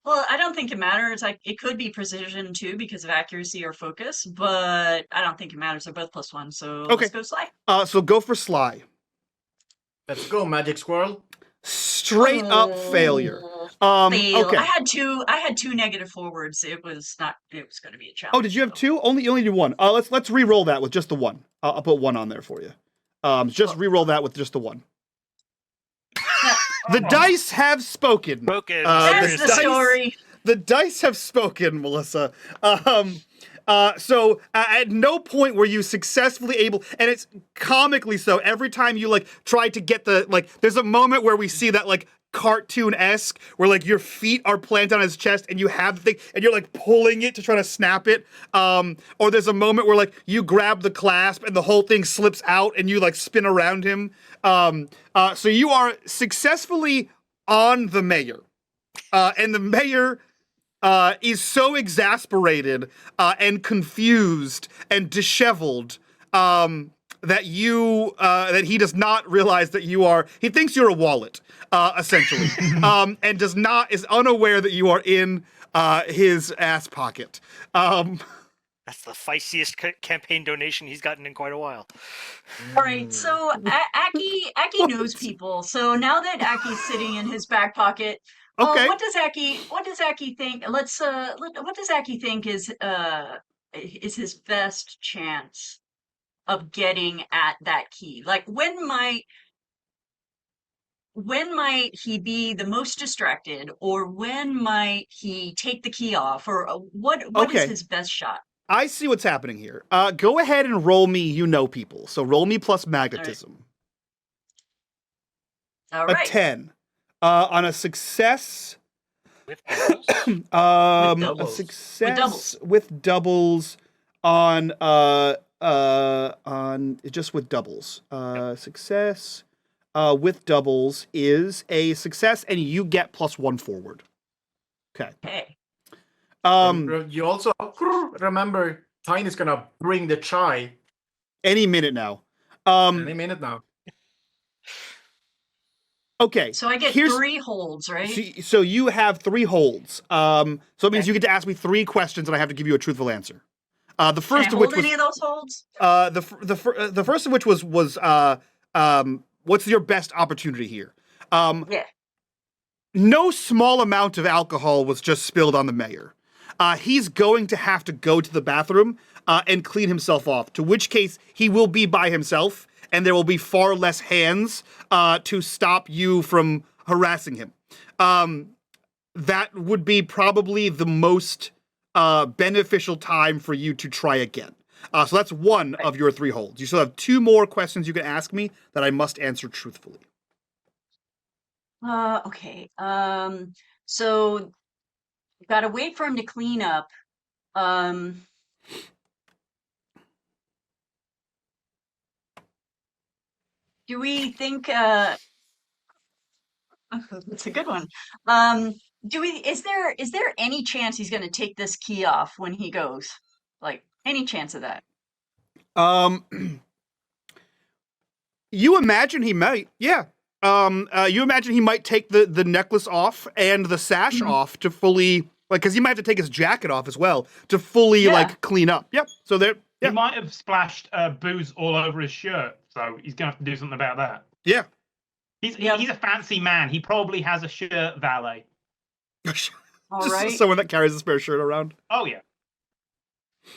Well, I don't think it matters. Like, it could be precision too because of accuracy or focus, but I don't think it matters. They're both +1, so let's go sly. So go for sly. Let's go, Magic Squirrel. Straight up failure. Fail. Okay. I had two negative forwards. It was going to be a challenge. Oh, did you have two? You only did one. Let's re-roll that with just the one. I'll put 1 on there for you. Just re-roll that with just the 1. The dice have spoken. That's the story. The dice have spoken, Melissa. So at no point were you successfully able, and it's comically so, every time you like try to get there's a moment where we see that like cartoon-esque where like your feet are planted on his chest and you have the thing and you're like pulling it to try to snap it, or there's a moment where like you grab the clasp and the whole thing slips out and you like spin around him. So you are successfully on the mayor, and the mayor is so exasperated and confused and disheveled that he does not realize that you are. He thinks you're a wallet, essentially, and is unaware that you are in his ass pocket. That's the feistiest campaign donation he's gotten in quite a while. All right, so Aki knows people. So now that Aki's sitting in his back pocket, Okay. what does Aki think? What does Aki think is his best chance of getting at that key? Like, when might he be the most distracted, or when might he take the key off, or what is his best shot? I see what's happening here. Go ahead and roll me people. So roll me plus magnetism. All right. A 10. On a success. With doubles? A success with doubles on just with doubles. Success with doubles is a success, and you get +1 forward. Okay. Okay. You also remember Tiny's gonna bring the chai any minute now. any minute now. Okay. So I get 3 holds, right? So you have 3 holds. So it means you get to ask me 3 questions, and I have to give you a truthful answer. The first of which was any of those holds. The first of which was what's your best opportunity here? Yeah. No small amount of alcohol was just spilled on the mayor. He's going to have to go to the bathroom and clean himself off, to which case he will be by himself, and there will be far less hands to stop you from harassing him. That would be probably the most beneficial time for you to try again. So that's 1 of your 3 holds. You still have 2 more questions you can ask me that I must answer truthfully. Okay. So gotta wait for him to clean up. Do we think that's a good one. Is there any chance he's gonna take this key off when he goes? Like, any chance of that? You imagine he might, yeah. You imagine he might take the necklace off and the sash off to fully, because he might have to take his jacket off as well to fully clean up. Yep. So there. Yeah. He might have splashed booze all over his shirt, so he's gonna have to do something about that. Yeah. He's a fancy man. He probably has a shirt valet. All right. Someone that carries a spare shirt around. Oh yeah.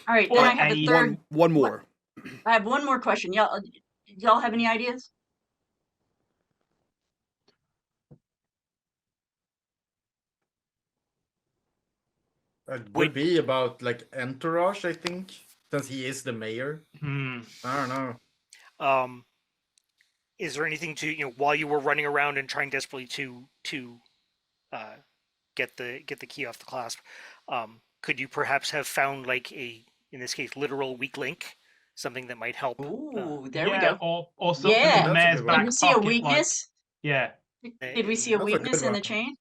All right, Or then I have a third. One more. I have one more question. Y'all have any ideas? It Wait. would be about like entourage, I think, since he is the mayor. Hmm. I don't know. Is there anything to while you were running around and trying desperately to get the key off the clasp? Could you perhaps have found like in this case, literal weak link, something that might help? Ooh, there we Yeah, go. or something Yeah. in the That's a mayor's good one. Did we back see a pocket. Like, weakness? yeah. Did we see a That's a good weakness in the one. chain?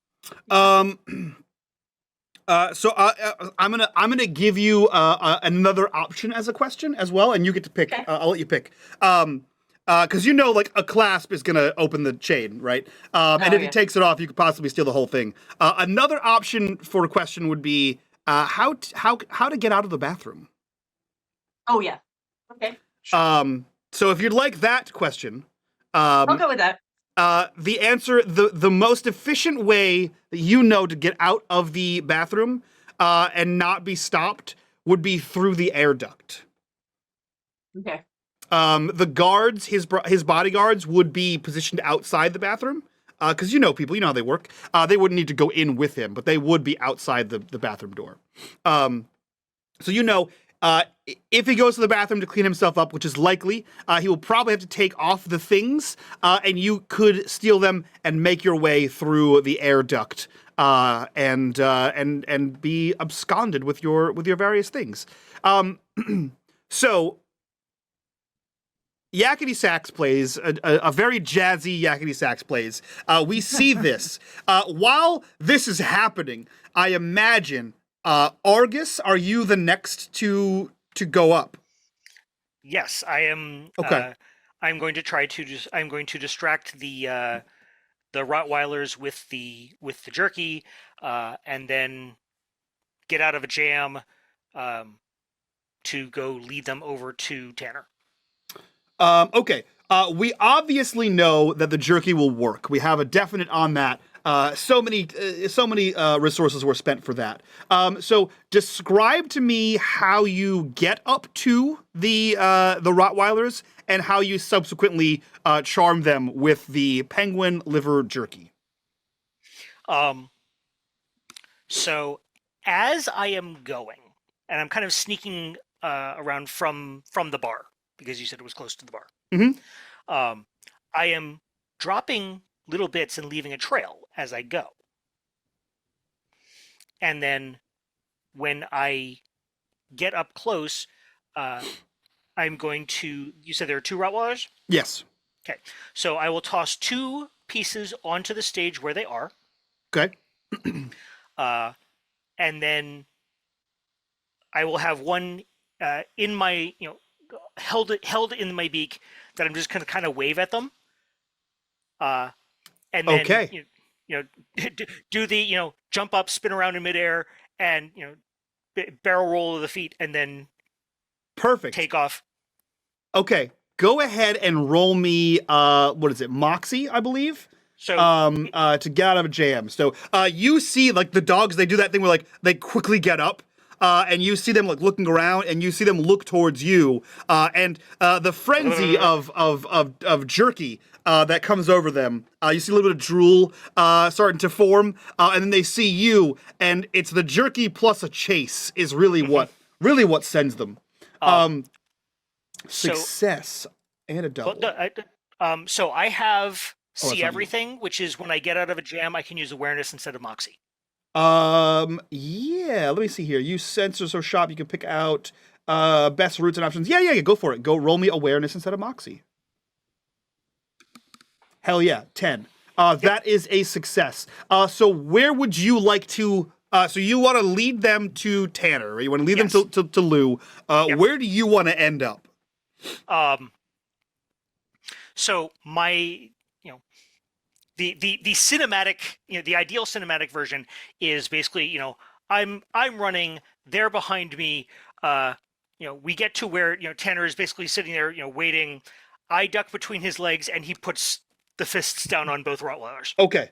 So I'm gonna give you another option as a question as well, and you get to pick. Okay. I'll let you pick. Because like a clasp is gonna open the chain, right? And if he yeah. takes it off, you could possibly steal the whole thing. Another option for a question would be how to get out of the bathroom. Oh yeah. Okay. So if you'd like that question, I'll go with that. the answer, the most efficient way that you know to get out of the bathroom and not be stopped would be through the air duct. Okay. The guards, his bodyguards, would be positioned outside the bathroom because people, you know how they work. They wouldn't need to go in with him, but they would be outside the bathroom door. So if he goes to the bathroom to clean himself up, which is likely, he will probably have to take off the things, and you could steal them and make your way through the air duct and be absconded with your various things. So Yakety Sax plays a very jazzy Yakety Sax plays. We see this while this is happening. I imagine. Argus, are you the next to go up? Yes, I am. Okay. I'm going to try to I'm going to distract the Rottweilers with the jerky, and then get out of a jam, to go lead them over to Tanner. Okay. We obviously know that the jerky will work. We have a definite on that. So many resources were spent for that. So describe to me how you get up to the Rottweilers and how you subsequently charm them with the penguin liver jerky. So as I am going, and I'm kind of sneaking around from the bar because you said it was close to the bar. Mm-hmm. I am dropping little bits and leaving a trail as I go. And then when I get up close, I'm going to, you said there are 2 Rottweilers? Yes. Okay. So I will toss 2 pieces onto the stage where they are. Okay. And then I will have one in my, held in my beak that I'm just going to kind of wave at them. And then, okay. Do the, jump up, spin around in midair, and, barrel roll of the feet, and then perfect take off. Okay. Go ahead and roll me, what is it, Moxie, I believe? So, to get out of a jam. So, you see, like, the dogs, they do that thing where, like, they quickly get up, and you see them, like, looking around, and you see them look towards you, and the frenzy of jerky that comes over them. You see a little bit of drool starting to form, and then they see you, and it's the jerky plus a chase is really what sends them. Success and a double. So I have that's see not everything, which is when I get out of a jam, I can use awareness instead of Moxie. Yeah, let me see here. Use sensors or shop. You can pick out best routes and options. Yeah, go for it. Go roll me awareness instead of Moxie. Hell yeah, 10. That is a success. So where would you like to? So you want to lead them to Tanner, right? You want to lead them to Lou. Where do you want to end up? So my, the cinematic, the ideal cinematic version is basically, I'm running, they're behind me. We get to where, Tanner is basically sitting there, waiting. I duck between his legs and he puts the fists down on both Rottweilers. Okay.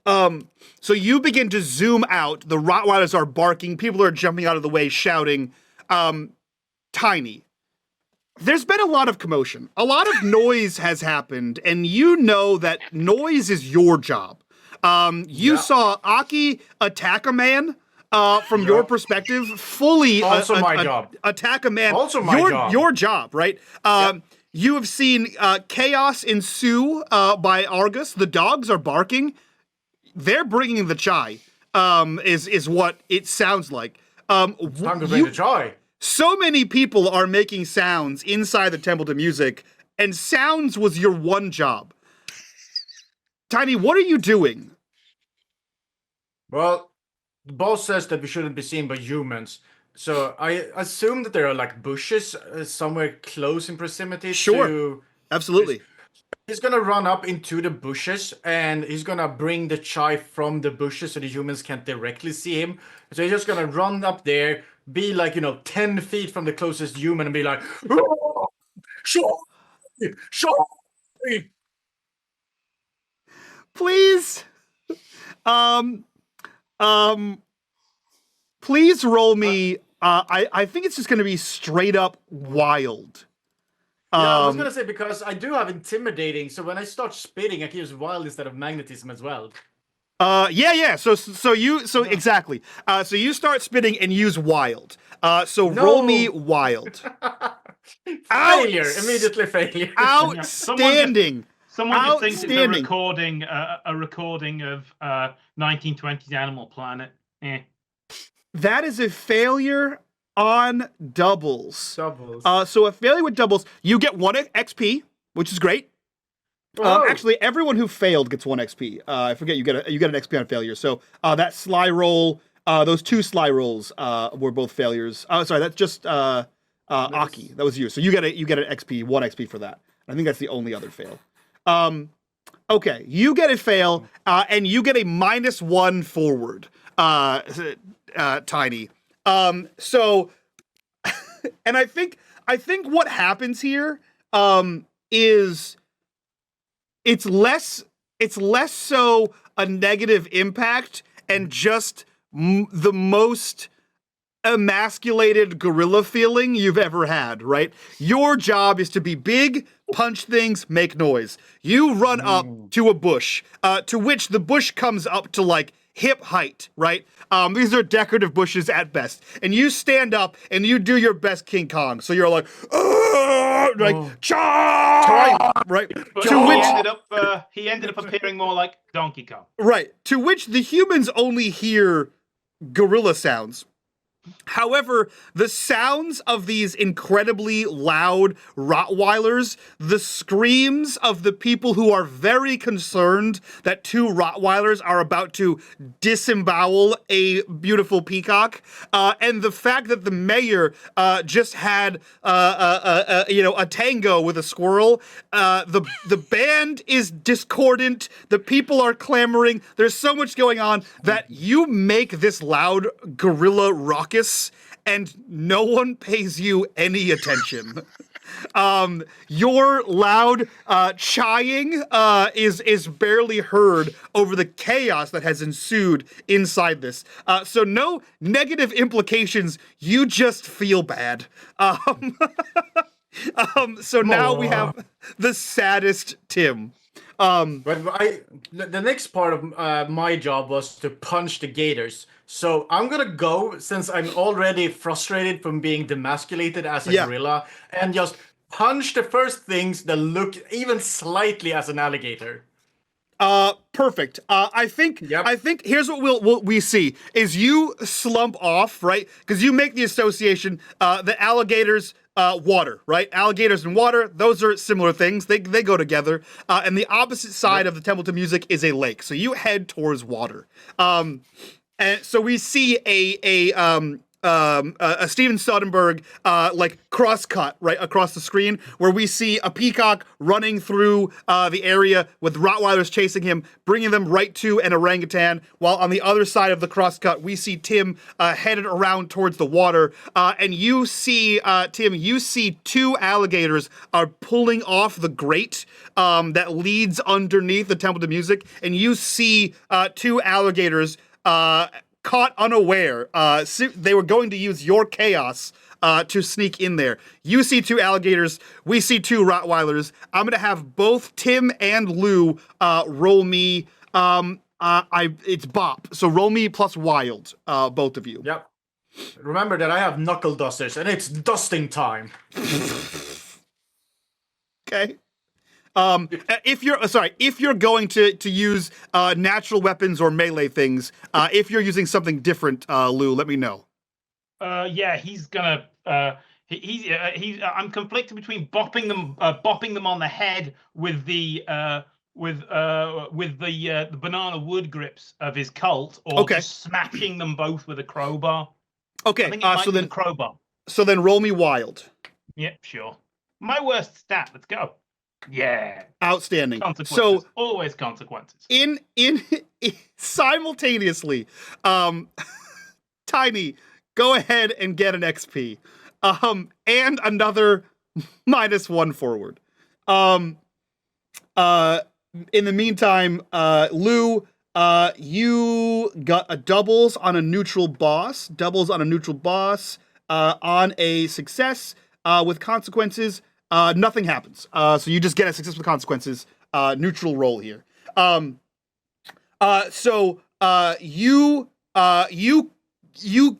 So you begin to zoom out. The Rottweilers are barking. People are jumping out of the way, shouting. Tiny, there's been a lot of commotion. A lot of noise has happened, and you know that noise is your job. You saw Aki attack a man. From your perspective, fully Also my job. attack a man. Also my job. Your job, right? You have seen chaos ensue by Argus. The dogs are barking. They're bringing the chai. Is what it sounds like. Time to bring the chai. So many people are making sounds inside the Temple to Music, and sounds was your one job. Tiny, what are you doing? Well, the boss says that we shouldn't be seen by humans. So I assume that there are like bushes somewhere close in proximity. Sure. Absolutely. He's gonna run up into the bushes and he's gonna bring the chai from the bushes so the humans can't directly see him. So he's just gonna run up there, be like, 10 feet from the closest human and be like, "Oh, show me." Please, please roll me. I think it's just going to be straight up wild. Yeah, I was gonna say because I do have intimidating, so when I start spitting, I can use wild instead of magnetism as well. Yeah. So exactly. So you start spitting and use wild. So No. roll me wild. Failure, immediately failure. Outstanding. Someone just thinks it's Outstanding. a recording of 1920s Animal Planet. That is a failure on doubles. Doubles. So a failure with doubles, you get 1 XP, which is great. Whoa. Actually, everyone who failed gets 1 XP. I forget you get an XP on failure. So that sly roll, those 2 sly rolls were both failures. Sorry, that's just Aki. That was you. So you get an XP, 1 XP for that. I think that's the only other fail. Okay, you get a fail, and you get a -1 forward, Tiny. So, and I think what happens here is it's less so a negative impact and just the most emasculated gorilla feeling you've ever had, right? Your job is to be big, punch things, make noise. You run up to a bush, to which the bush comes up to like hip height, right? These are decorative bushes at best. And you stand up and you do your best King Kong. So you're like, cha, right? But To which he ended up appearing more like Donkey Kong. right, to which the humans only hear gorilla sounds. However, the sounds of these incredibly loud Rottweilers, the screams of the people who are very concerned that 2 Rottweilers are about to disembowel a beautiful peacock, and the fact that the mayor just had a tango with a squirrel, the band is discordant, the people are clamoring, there's so much going on that you make this loud gorilla raucous and no one pays you any attention. Your loud chaying is barely heard over the chaos that has ensued inside this. So no negative implications, you just feel bad. So now we have the saddest Tim. But the next part of my job was to punch the gators. So I'm gonna go, since I'm already frustrated from being demasculated as a gorilla, and just punch the first things that look even slightly as an alligator. Perfect. I think here's what we see is you slump off, right? Because you make the association, the alligators, water, right? Alligators and water, those are similar things. They go together. And the opposite side of the Temple to Music is a lake. So you head towards water. And so we see a Steven Soderbergh like cross-cut right across the screen, where we see a peacock running through the area with Rottweilers chasing him, bringing them right to an orangutan, while on the other side of the cross-cut, we see Tim headed around towards the water, and you see, Tim, you see 2 alligators are pulling off the grate that leads underneath the Temple to Music, and you see 2 alligators caught unaware. They were going to use your chaos to sneak in there. You see 2 alligators. We see 2 Rottweilers. I'm gonna have both Tim and Lou roll me. It's Bop. So roll me plus wild, both of you. Yep. Remember that I have knuckle dusters, and it's dusting time. Okay. If you're going to use natural weapons or melee things, if you're using something different, Lou, let me know. Yeah, he's gonna. I'm conflicted between bopping them on the head with the banana wood grips of his cult, or just smashing them both with a crowbar. Okay. I think it might be the crowbar. So then roll me wild. Yep, sure. My worst stat. Let's go. Yeah. Outstanding. Consequences. So always consequences. In simultaneously, Tiny, go ahead and get an XP. And another -1 forward. In the meantime, Lou, you got a doubles on a neutral boss. On a success with consequences. Nothing happens. So you just get a success with consequences. Neutral roll here. So you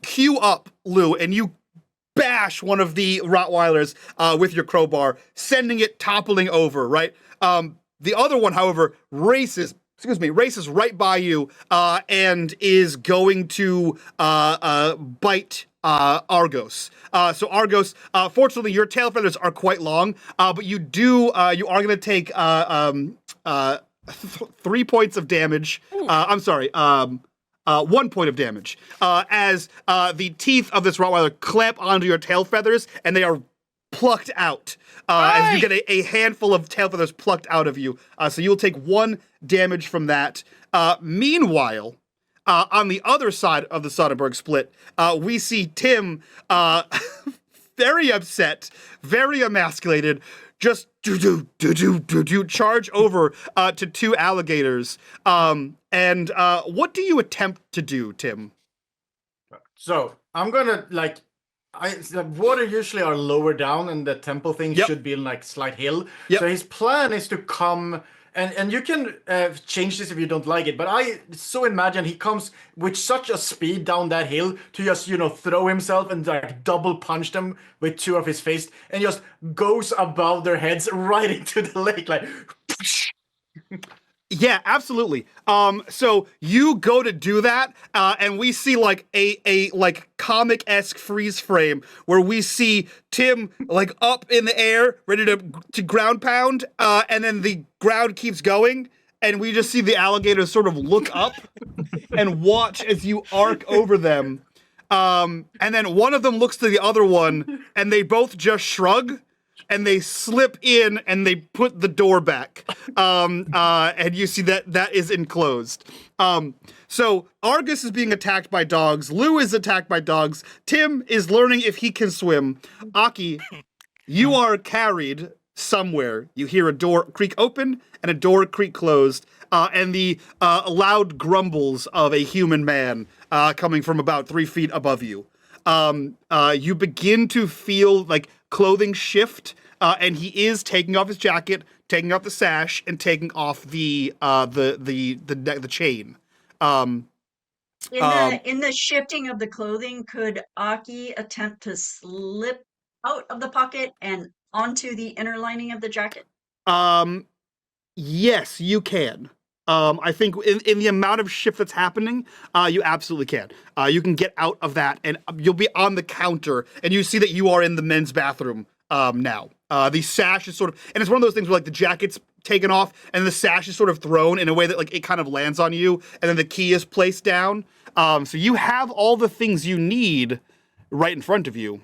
queue up, Lou, and you bash one of the Rottweilers with your crowbar, sending it toppling over, right? The other one, however, races right by you and is going to bite Argos. So Argos, fortunately, your tail feathers are quite long, but you are going to take 3 points of damage. I'm sorry, 1 point of damage as the teeth of this Rottweiler clamp onto your tail feathers, and they are plucked out as you get a handful of tail feathers plucked out of you. So you'll take 1 damage from that. Meanwhile, on the other side of the Soderbergh split, we see Tim very upset, very emasculated, just charge over to 2 alligators. And what do you attempt to do, Tim? So I'm gonna the water usually are lower down, and the temple thing should be like slight hill. So his plan is to come, and you can change this if you don't like it, but I so imagine he comes with such a speed down that hill to just, throw himself and like double punch them with 2 of his fists, and just goes above their heads right into the lake, like. Yeah, absolutely. So you go to do that, and we see like a comic-esque freeze frame where we see Tim like up in the air, ready to ground pound, and then the ground keeps going, and we just see the alligators sort of look up and watch as you arc over them. And then one of them looks to the other one, and they both just shrug. And they slip in and they put the door back. And you see that is enclosed. So Argus is being attacked by dogs. Lou is attacked by dogs. Tim is learning if he can swim. Aki, you are carried somewhere. You hear a door creak open and a door creak closed. And the loud grumbles of a human man coming from about 3 feet above you. You begin to feel like clothing shift, and he is taking off his jacket, taking off the sash, and taking off the chain. In the shifting of the clothing, could Aki attempt to slip out of the pocket and onto the inner lining of the jacket? Yes, you can. I think in the amount of shift that's happening, you absolutely can. You can get out of that, and you'll be on the counter, and you see that you are in the men's bathroom now. The sash is sort of, and it's one of those things where like the jacket's taken off, and the sash is sort of thrown in a way that like it kind of lands on you, and then the key is placed down. So you have all the things you need right in front of you.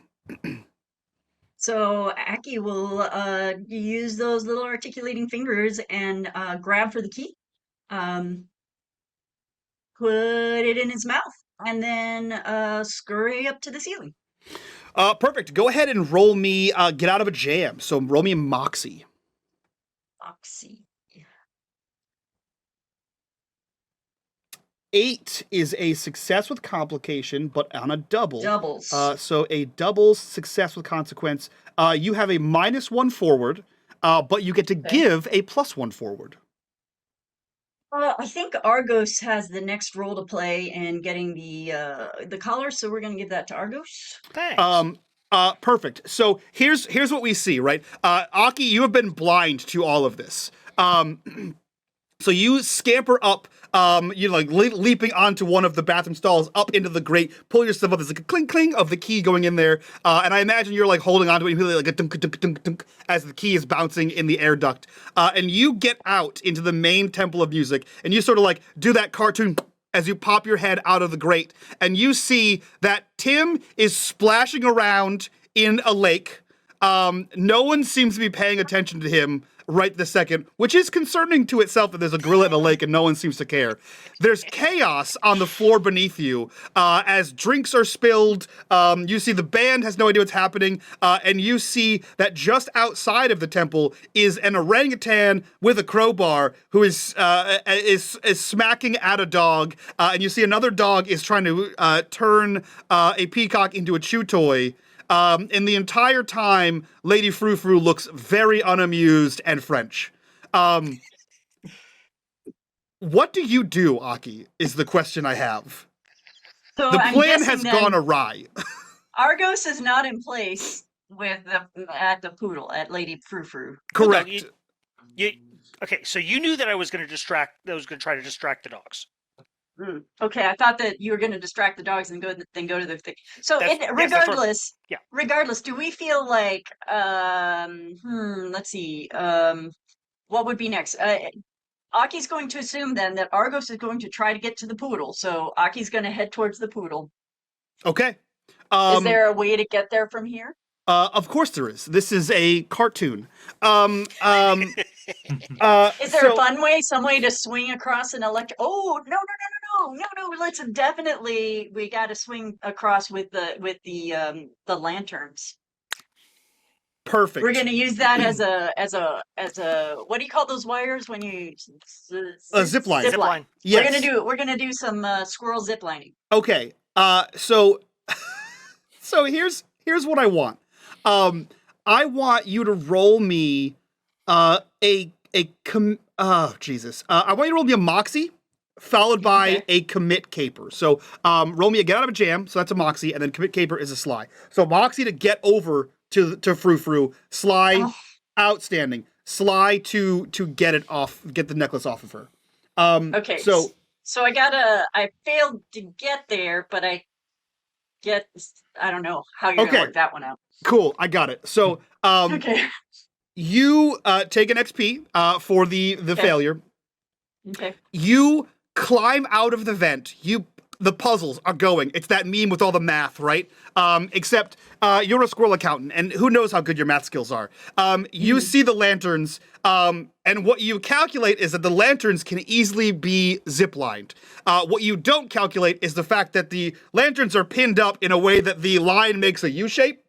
So Aki will use those little articulating fingers and grab for the key. Put it in his mouth, and then scurry up to the ceiling. Perfect. Go ahead and roll me get out of a jam. So roll me a Moxie. Moxie. 8 is a success with complication, but on a double. Doubles. So a double success with consequence. You have a -1 forward, but you get to give a +1 forward. I think Argos has the next role to play in getting the collar, so we're gonna give that to Argos. Thanks. Perfect. So here's what we see, right? Aki, you have been blind to all of this. So you scamper up, you're like leaping onto one of the bathroom stalls, up into the grate, pull yourself up. There's like a clink clink of the key going in there, and I imagine you're like holding onto it, and you feel like a dunk dunk dunk dunk as the key is bouncing in the air duct. And you get out into the main temple of music, and you sort of like do that cartoon as you pop your head out of the grate, and you see that Tim is splashing around in a lake. No one seems to be paying attention to him right this second, which is concerning to itself that there's a gorilla in a lake and no one seems to care. There's chaos on the floor beneath you as drinks are spilled. You see the band has no idea what's happening, and you see that just outside of the temple is an orangutan with a crowbar who is smacking at a dog, and you see another dog is trying to turn a peacock into a chew toy. And the entire time, Lady Frou Frou looks very unamused and French. What do you do, Aki, is the question I have. So The I'm plan guessing has then gone awry. Argos is not in place with at the poodle at Lady Frou Frou. Correct. Okay, so you knew that I was going to try to distract the dogs. Okay, I thought that you were going to distract the dogs and go to the thing. So Yes, yeah. regardless, do we feel like let's see, what would be next? Aki's going to assume then that Argos is going to try to get to the poodle, so Aki's going to head towards the poodle. Okay. Is there a way to get there from here? Of course there is. This is a cartoon. Is there a fun way, some way to swing across an electric? Oh, no! Let's definitely, we got to swing across with the lanterns. Perfect. We're going to use that as a what do you call those wires when you A zip line. Zip line. Yes. We're gonna do some squirrel zip lining. Okay. So here's what I want. I want you to roll me I want you to roll me a Moxie, followed by a Commit Caper. So roll me a Get Out of a Jam, so that's a Moxie, and then Commit Caper is a Sly. So Moxie to get over to Frou Frou, Sly, outstanding. Sly to get it off, get the necklace off of her. Okay. So I failed to get there, but I don't know how you're gonna work that one out. Cool, I got it. So Okay. you take an XP for the failure. Okay. You climb out of the vent. The puzzles are going. It's that meme with all the math, right? Except you're a squirrel accountant, and who knows how good your math skills are. You see the lanterns, and what you calculate is that the lanterns can easily be zip-lined. What you don't calculate is the fact that the lanterns are pinned up in a way that the line makes a U-shape.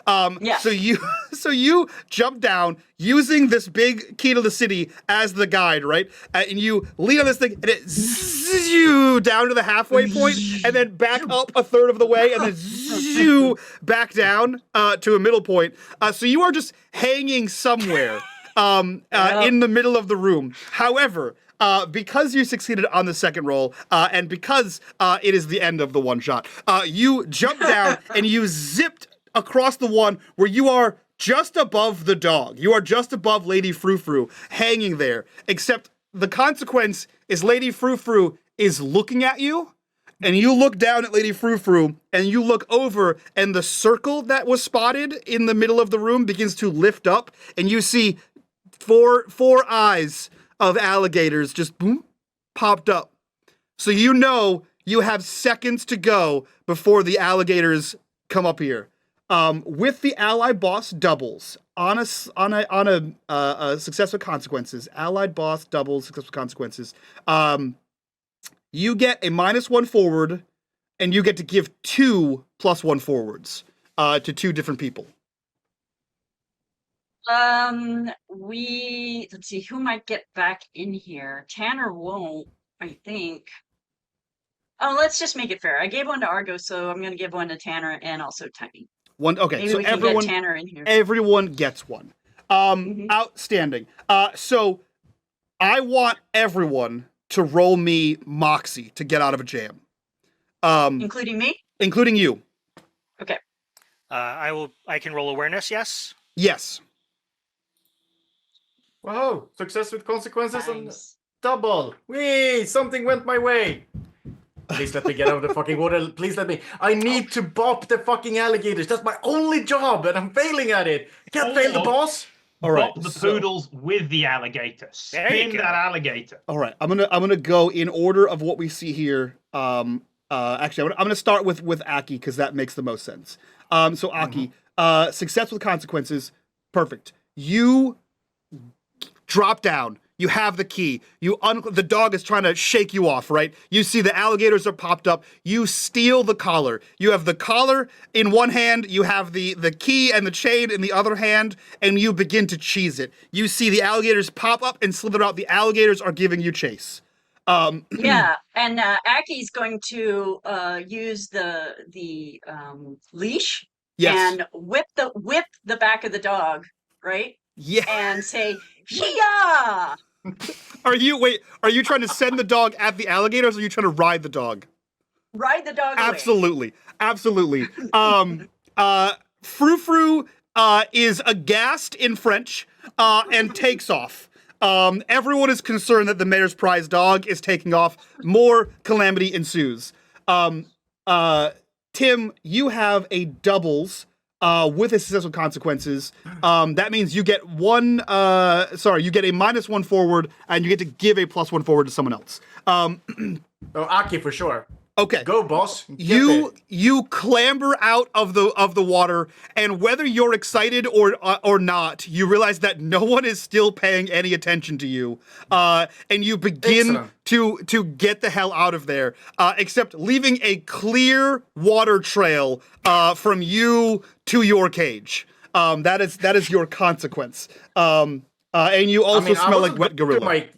So you jump down using this big key to the city as the guide, right? And you lean on this thing, and it zzz you down to the halfway point, and then back up a third of the way, and then zzz you back down to a middle point. So you are just hanging somewhere in the middle of the room. However, because you succeeded on the second roll, and because it is the end of the one shot, you jump down and you zipped across the one where you are just above the dog. You are just above Lady Frou Frou, hanging there. Except the consequence is Lady Frou Frou is looking at you, and you look down at Lady Frou Frou, and you look over, and the circle that was spotted in the middle of the room begins to lift up, and you see four eyes of alligators just boom, popped up. So you know you have seconds to go before the alligators come up here. With the ally boss doubles on a success with consequences, allied boss doubles success with consequences. You get a -1 forward, and you get to give 2 +1 forwards to 2 different people. Let's see who might get back in here. Tanner won't, I think. Oh, let's just make it fair. I gave one to Argo, so I'm going to give one to Tanner and also Tiny. One. Okay, Maybe so we can get Tanner in here. everyone gets one. Outstanding. So I want everyone to roll me Moxie to get out of a jam. Including me? Including you. Okay. I can roll awareness. Yes. Yes. Whoa! Success with consequences and Nice. double. Whee! Something went my way. Please let me get out of the fucking water. Please let me. I need to bop the fucking alligators. That's my only job, and I'm failing at it. I can't fail the boss. All right. Bop the poodles with the alligator. There you Spin go. that alligator. All right. I'm gonna go in order of what we see here. Actually, I'm gonna start with Aki because that makes the most sense. So Aki, success with consequences, perfect. You drop down. You have the key. The dog is trying to shake you off, right? You see the alligators are popped up. You steal the collar. You have the collar in one hand. You have the key and the chain in the other hand, and you begin to cheese it. You see the alligators pop up and slither out. The alligators are giving you chase. Yeah, and Aki's going to use the leash Yes. and whip the back of the dog, right? Yeah. And say, "Hiya!" Are you trying to send the dog at the alligators, or are you trying to ride the dog? Ride the dog away. Absolutely. Frou Frou is aghast in French and takes off. Everyone is concerned that the mayor's prize dog is taking off. More calamity ensues. Tim, you have a doubles with a successful consequences. That means you get you get a -1 forward, and you get to give a +1 forward to someone else. Oh, Aki for sure. Okay. Go, boss. Get You it. you clamber out of the water, and whether you're excited or not, you realize that no one is still paying any attention to you, and you begin to get the hell out of there, except leaving a clear water trail from you to your cage. That is your consequence. And you also smell like wet gorilla.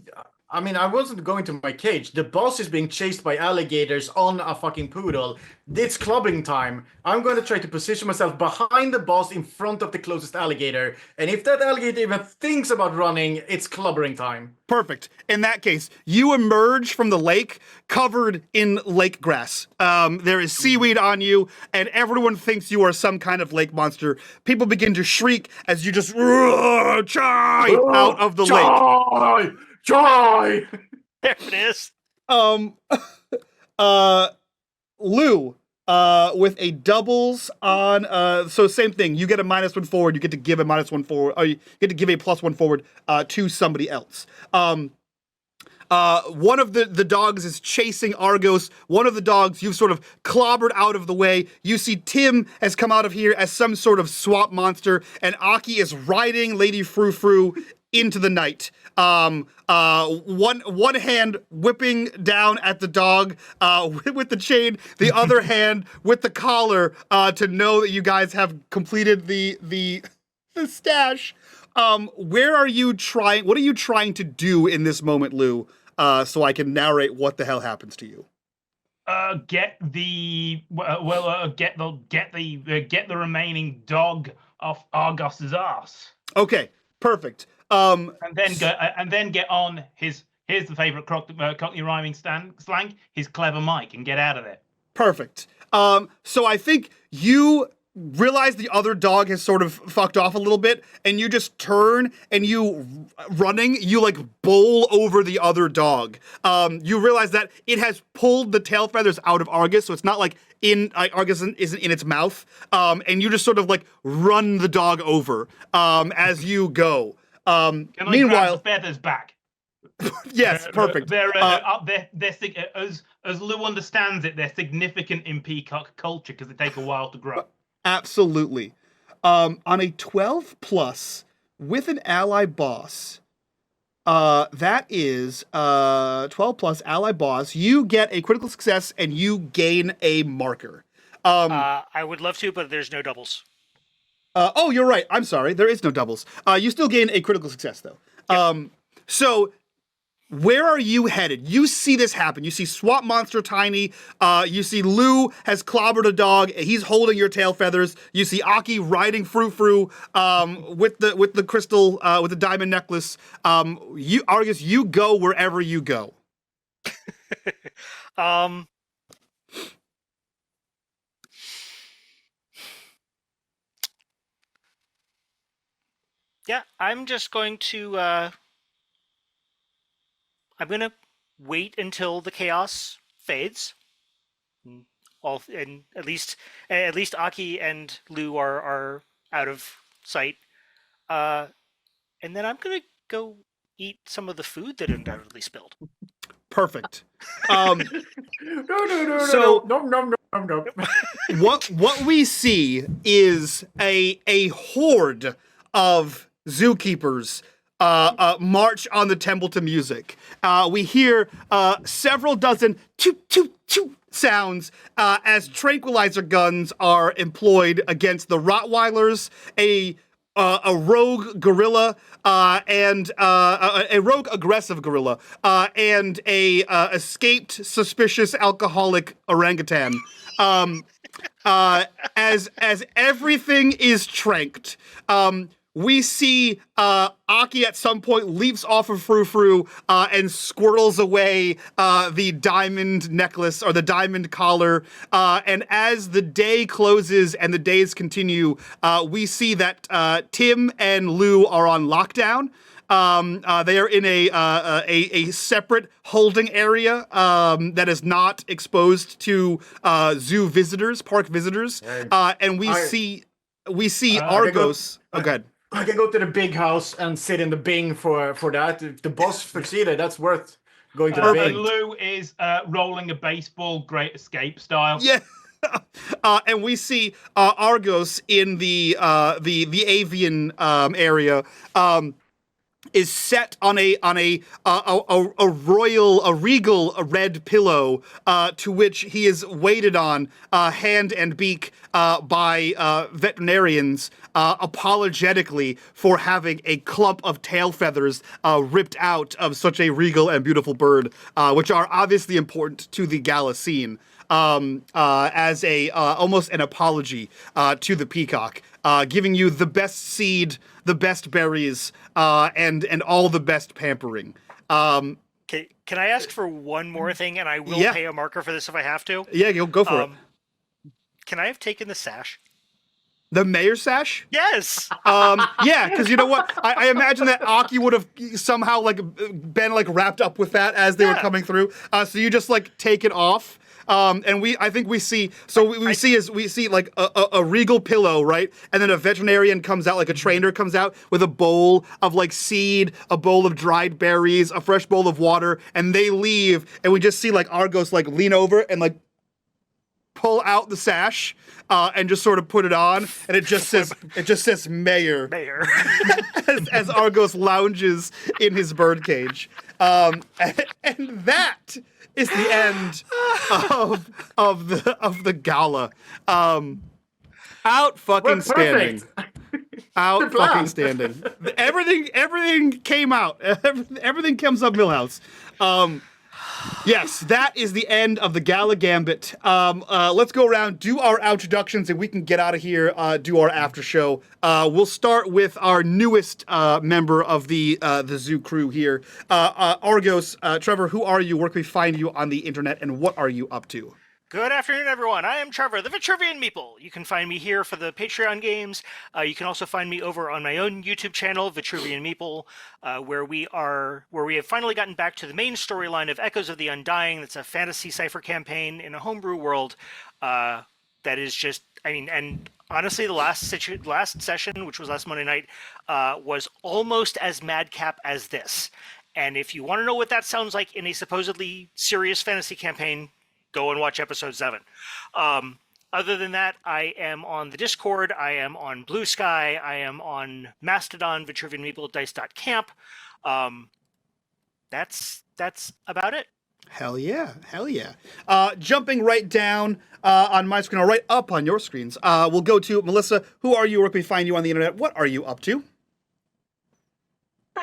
I wasn't going to my cage. The boss is being chased by alligators on a fucking poodle. It's clubbing time. I'm going to try to position myself behind the boss in front of the closest alligator. And if that alligator even thinks about running, it's clubbering time. Perfect. In that case, you emerge from the lake covered in lake grass. There is seaweed on you, and everyone thinks you are some kind of lake monster. People begin to shriek as you just chai out of the lake. Joy! There it is. Lou, with a doubles on, so same thing. You get a -1 forward. You get to give a -1 forward, or you get to give a +1 forward to somebody else. One of the dogs is chasing Argos. One of the dogs you've sort of clobbered out of the way. You see Tim has come out of here as some sort of swamp monster, and Aki is riding Lady Frou Frou into the night. One hand whipping down at the dog with the chain, the other hand with the collar to know that you guys have completed the stash. What are you trying to do in this moment, Lou? So I can narrate what the hell happens to you. Get the remaining dog off Argos's ass. Okay, perfect. And then get on here's the favorite Cockney rhyming slang, his clever Mike, and get out of there. Perfect. So I think you realize the other dog has sort of fucked off a little bit, and you just turn and you like bowl over the other dog. You realize that it has pulled the tail feathers out of Argus, so it's not like Argus isn't in its mouth. And you just sort of like run the dog over as you go. Can I Meanwhile, grab the feathers back? Yes, perfect. They're as Lou understands it, they're significant in peacock culture because they take a while to grow. Absolutely. On a 12 plus with an ally boss, that is 12 plus ally boss, you get a critical success and you gain a marker. I would love to, but there's no doubles. Oh, you're right. I'm sorry. There is no doubles. You still gain a critical success, though. So where are you headed? You see this happen. You see Swamp Monster Tiny. You see Lou has clobbered a dog. He's holding your tail feathers. You see Aki riding Frou Frou with the crystal with the diamond necklace. Argus, you go wherever you go. Yeah, I'm just going to I'm gonna wait until the chaos fades. And at least Aki and Lou are out of sight. And then I'm gonna go eat some of the food that undoubtedly spilled. Perfect. No. So- No. What we see is a horde of zookeepers march on the temple to music. We hear several dozen toot toot toot sounds as tranquilizer guns are employed against the Rottweilers, a rogue gorilla, and a rogue aggressive gorilla, and a escaped suspicious alcoholic orangutan. As everything is tranked, we see Aki at some point leaps off of Frou Frou and squirrels away the diamond necklace or the diamond collar. And as the day closes and the days continue, we see that Tim and Lou are on lockdown. They are in a separate holding area that is not exposed to zoo visitors, park visitors. And we see Argos. Oh, good. I can go to the big house and sit in the Bing for that. If the boss succeeded, that's worth going to the And Bing. Lou is rolling a baseball, Great Escape style. Yeah. And we see Argos in the avian area. Is set on a regal red pillow to which he is weighted on hand and beak by veterinarians apologetically for having a clump of tail feathers ripped out of such a regal and beautiful bird, which are obviously important to the gala scene. As a almost an apology to the peacock, giving you the best seed, the best berries, and all the best pampering. Okay, can I ask for one more thing, and I will Yeah. pay a marker for this if I have to? Yeah, you'll go for it. Can I have taken the sash? The mayor's sash? Yes. Yeah, because you know what? I imagine that Aki would have somehow been wrapped up with that as they were coming through. So you just take it off. And I think we see, so we see a regal pillow, right? And then a veterinarian comes out, a trainer comes out with a bowl of seed, a bowl of dried berries, a fresh bowl of water, and they leave, and we just see Argos lean over and pull out the sash, and just sort of put it on, and it just says mayor. Mayor. as Argos lounges in his birdcage. And that is the end of the gala. Out fucking standing. Out fucking standing. Everything came out. Everything comes up Millhouse. Yes, that is the end of the Gala Gambit. Let's go around, do our introductions, and we can get out of here, do our after show. We'll start with our newest member of the zoo crew here. Argos, Trevor, who are you? Where can we find you on the internet, and what are you up to? Good afternoon, everyone. I am Trevor, the Vitruvian Meeple. You can find me here for the Patreon games. You can also find me over on my own YouTube channel, Vitruvian Meeple, where we have finally gotten back to the main storyline of Echoes of the Undying. That's a fantasy cipher campaign in a homebrew world that is just, and honestly, the last session, which was last Monday night, was almost as madcap as this. And if you want to know what that sounds like in a supposedly serious fantasy campaign, go and watch episode 7. Other than that, I am on the Discord. I am on Blue Sky. I am on Mastodon, VitruvianMeeple@dice.camp. That's about it. Hell yeah. Jumping right down on my screen, or right up on your screens, we'll go to Melissa. Who are you? Where can we find you on the internet? What are you up to?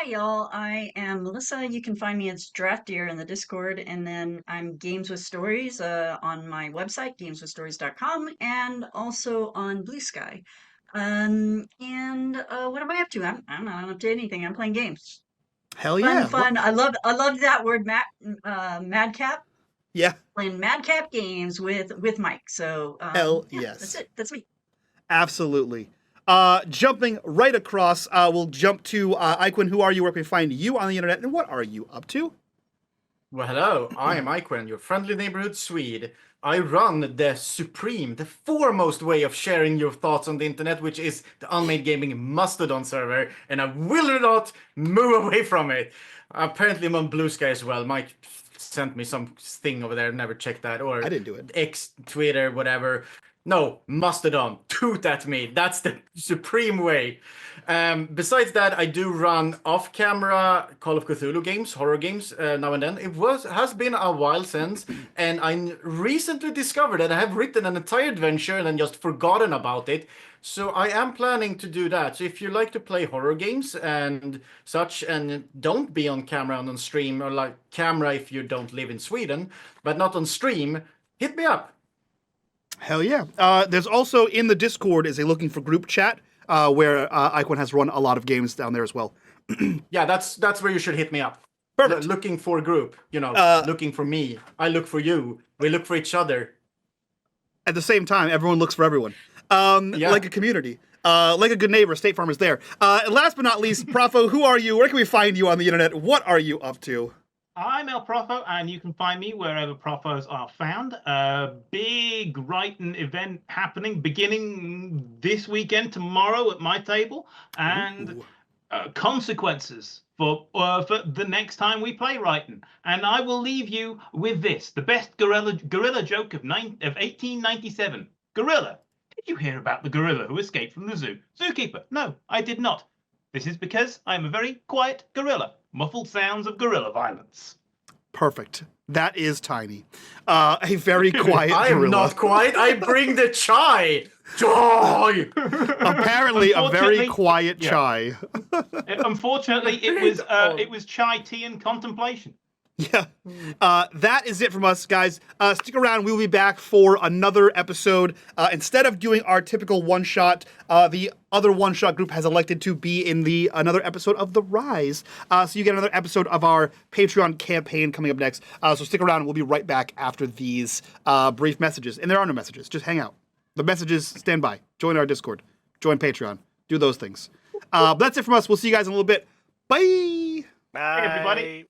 Hi, y'all. I am Melissa. You can find me as Draftier in the Discord, and then I'm Games with Stories on my website, gameswithstories.com, and also on Blue Sky. What am I up to? I'm not up to anything. I'm playing games. Hell Fun, yeah. fun. I love that word, madcap. Yeah. Playing madcap games with Mike. So Hell yeah, yes. that's it. That's me. Absolutely. Jumping right across, we'll jump to Iquin. Who are you? Where can we find you on the internet? And what are you up to? Well, hello, I am Iquin, your friendly neighborhood Swede. I run the foremost way of sharing your thoughts on the internet, which is the unMadeGaming Mastodon server, and I will not move away from it. Apparently, I'm on Blue Sky as well. Mike sent me some thing over there, never checked that, or I didn't do it. X, Twitter, whatever. No, Mastodon, toot at me. That's the supreme way. Besides that, I do run off-camera Call of Cthulhu games, horror games, now and then. Has been a while since, and I recently discovered that I have written an entire adventure and then just forgotten about it. So I am planning to do that. So if you like to play horror games and such, and don't be on camera and on stream, or like camera if you don't live in Sweden, but not on stream, hit me up. Hell yeah. There's also in the Discord is a looking for group chat where Iquin has run a lot of games down there as well. Yeah, that's where you should hit me up. Perfect. Looking for a group, looking for me. I look for you. We look for each other. At the same time, everyone looks for everyone. Yeah. Like a community. Like a good neighbor, State Farm is there. And last but not least, Profo, who are you? Where can we find you on the internet? What are you up to? I'm El Profo, and you can find me wherever Profos are found. Big writing event happening beginning this weekend, tomorrow at my table, and consequences for the next time we play writing. And I will leave you with this: the best gorilla joke of 1897. Gorilla. Did you hear about the gorilla who escaped from the zoo? Zookeeper. No, I did not. This is because I am a very quiet gorilla. Muffled sounds of gorilla violence. Perfect. That is Tiny. A very quiet I gorilla. am not quiet. I bring the chai. Joy. Apparently a very Unfortunately, quiet yeah. chai. Unfortunately, it was chai tea and contemplation. Yeah. That is it from us, guys. Stick around. We'll be back for another episode. Instead of doing our typical one-shot, the other one-shot group has elected to be in another episode of The Rise. So you get another episode of our Patreon campaign coming up next. So stick around. We'll be right back after these brief messages. And there are no messages. Just hang out. The messages, stand by. Join our Discord. Join Patreon. Do those things. But that's it from us. We'll see you guys in a little bit. Bye! Bye. Hey, everybody.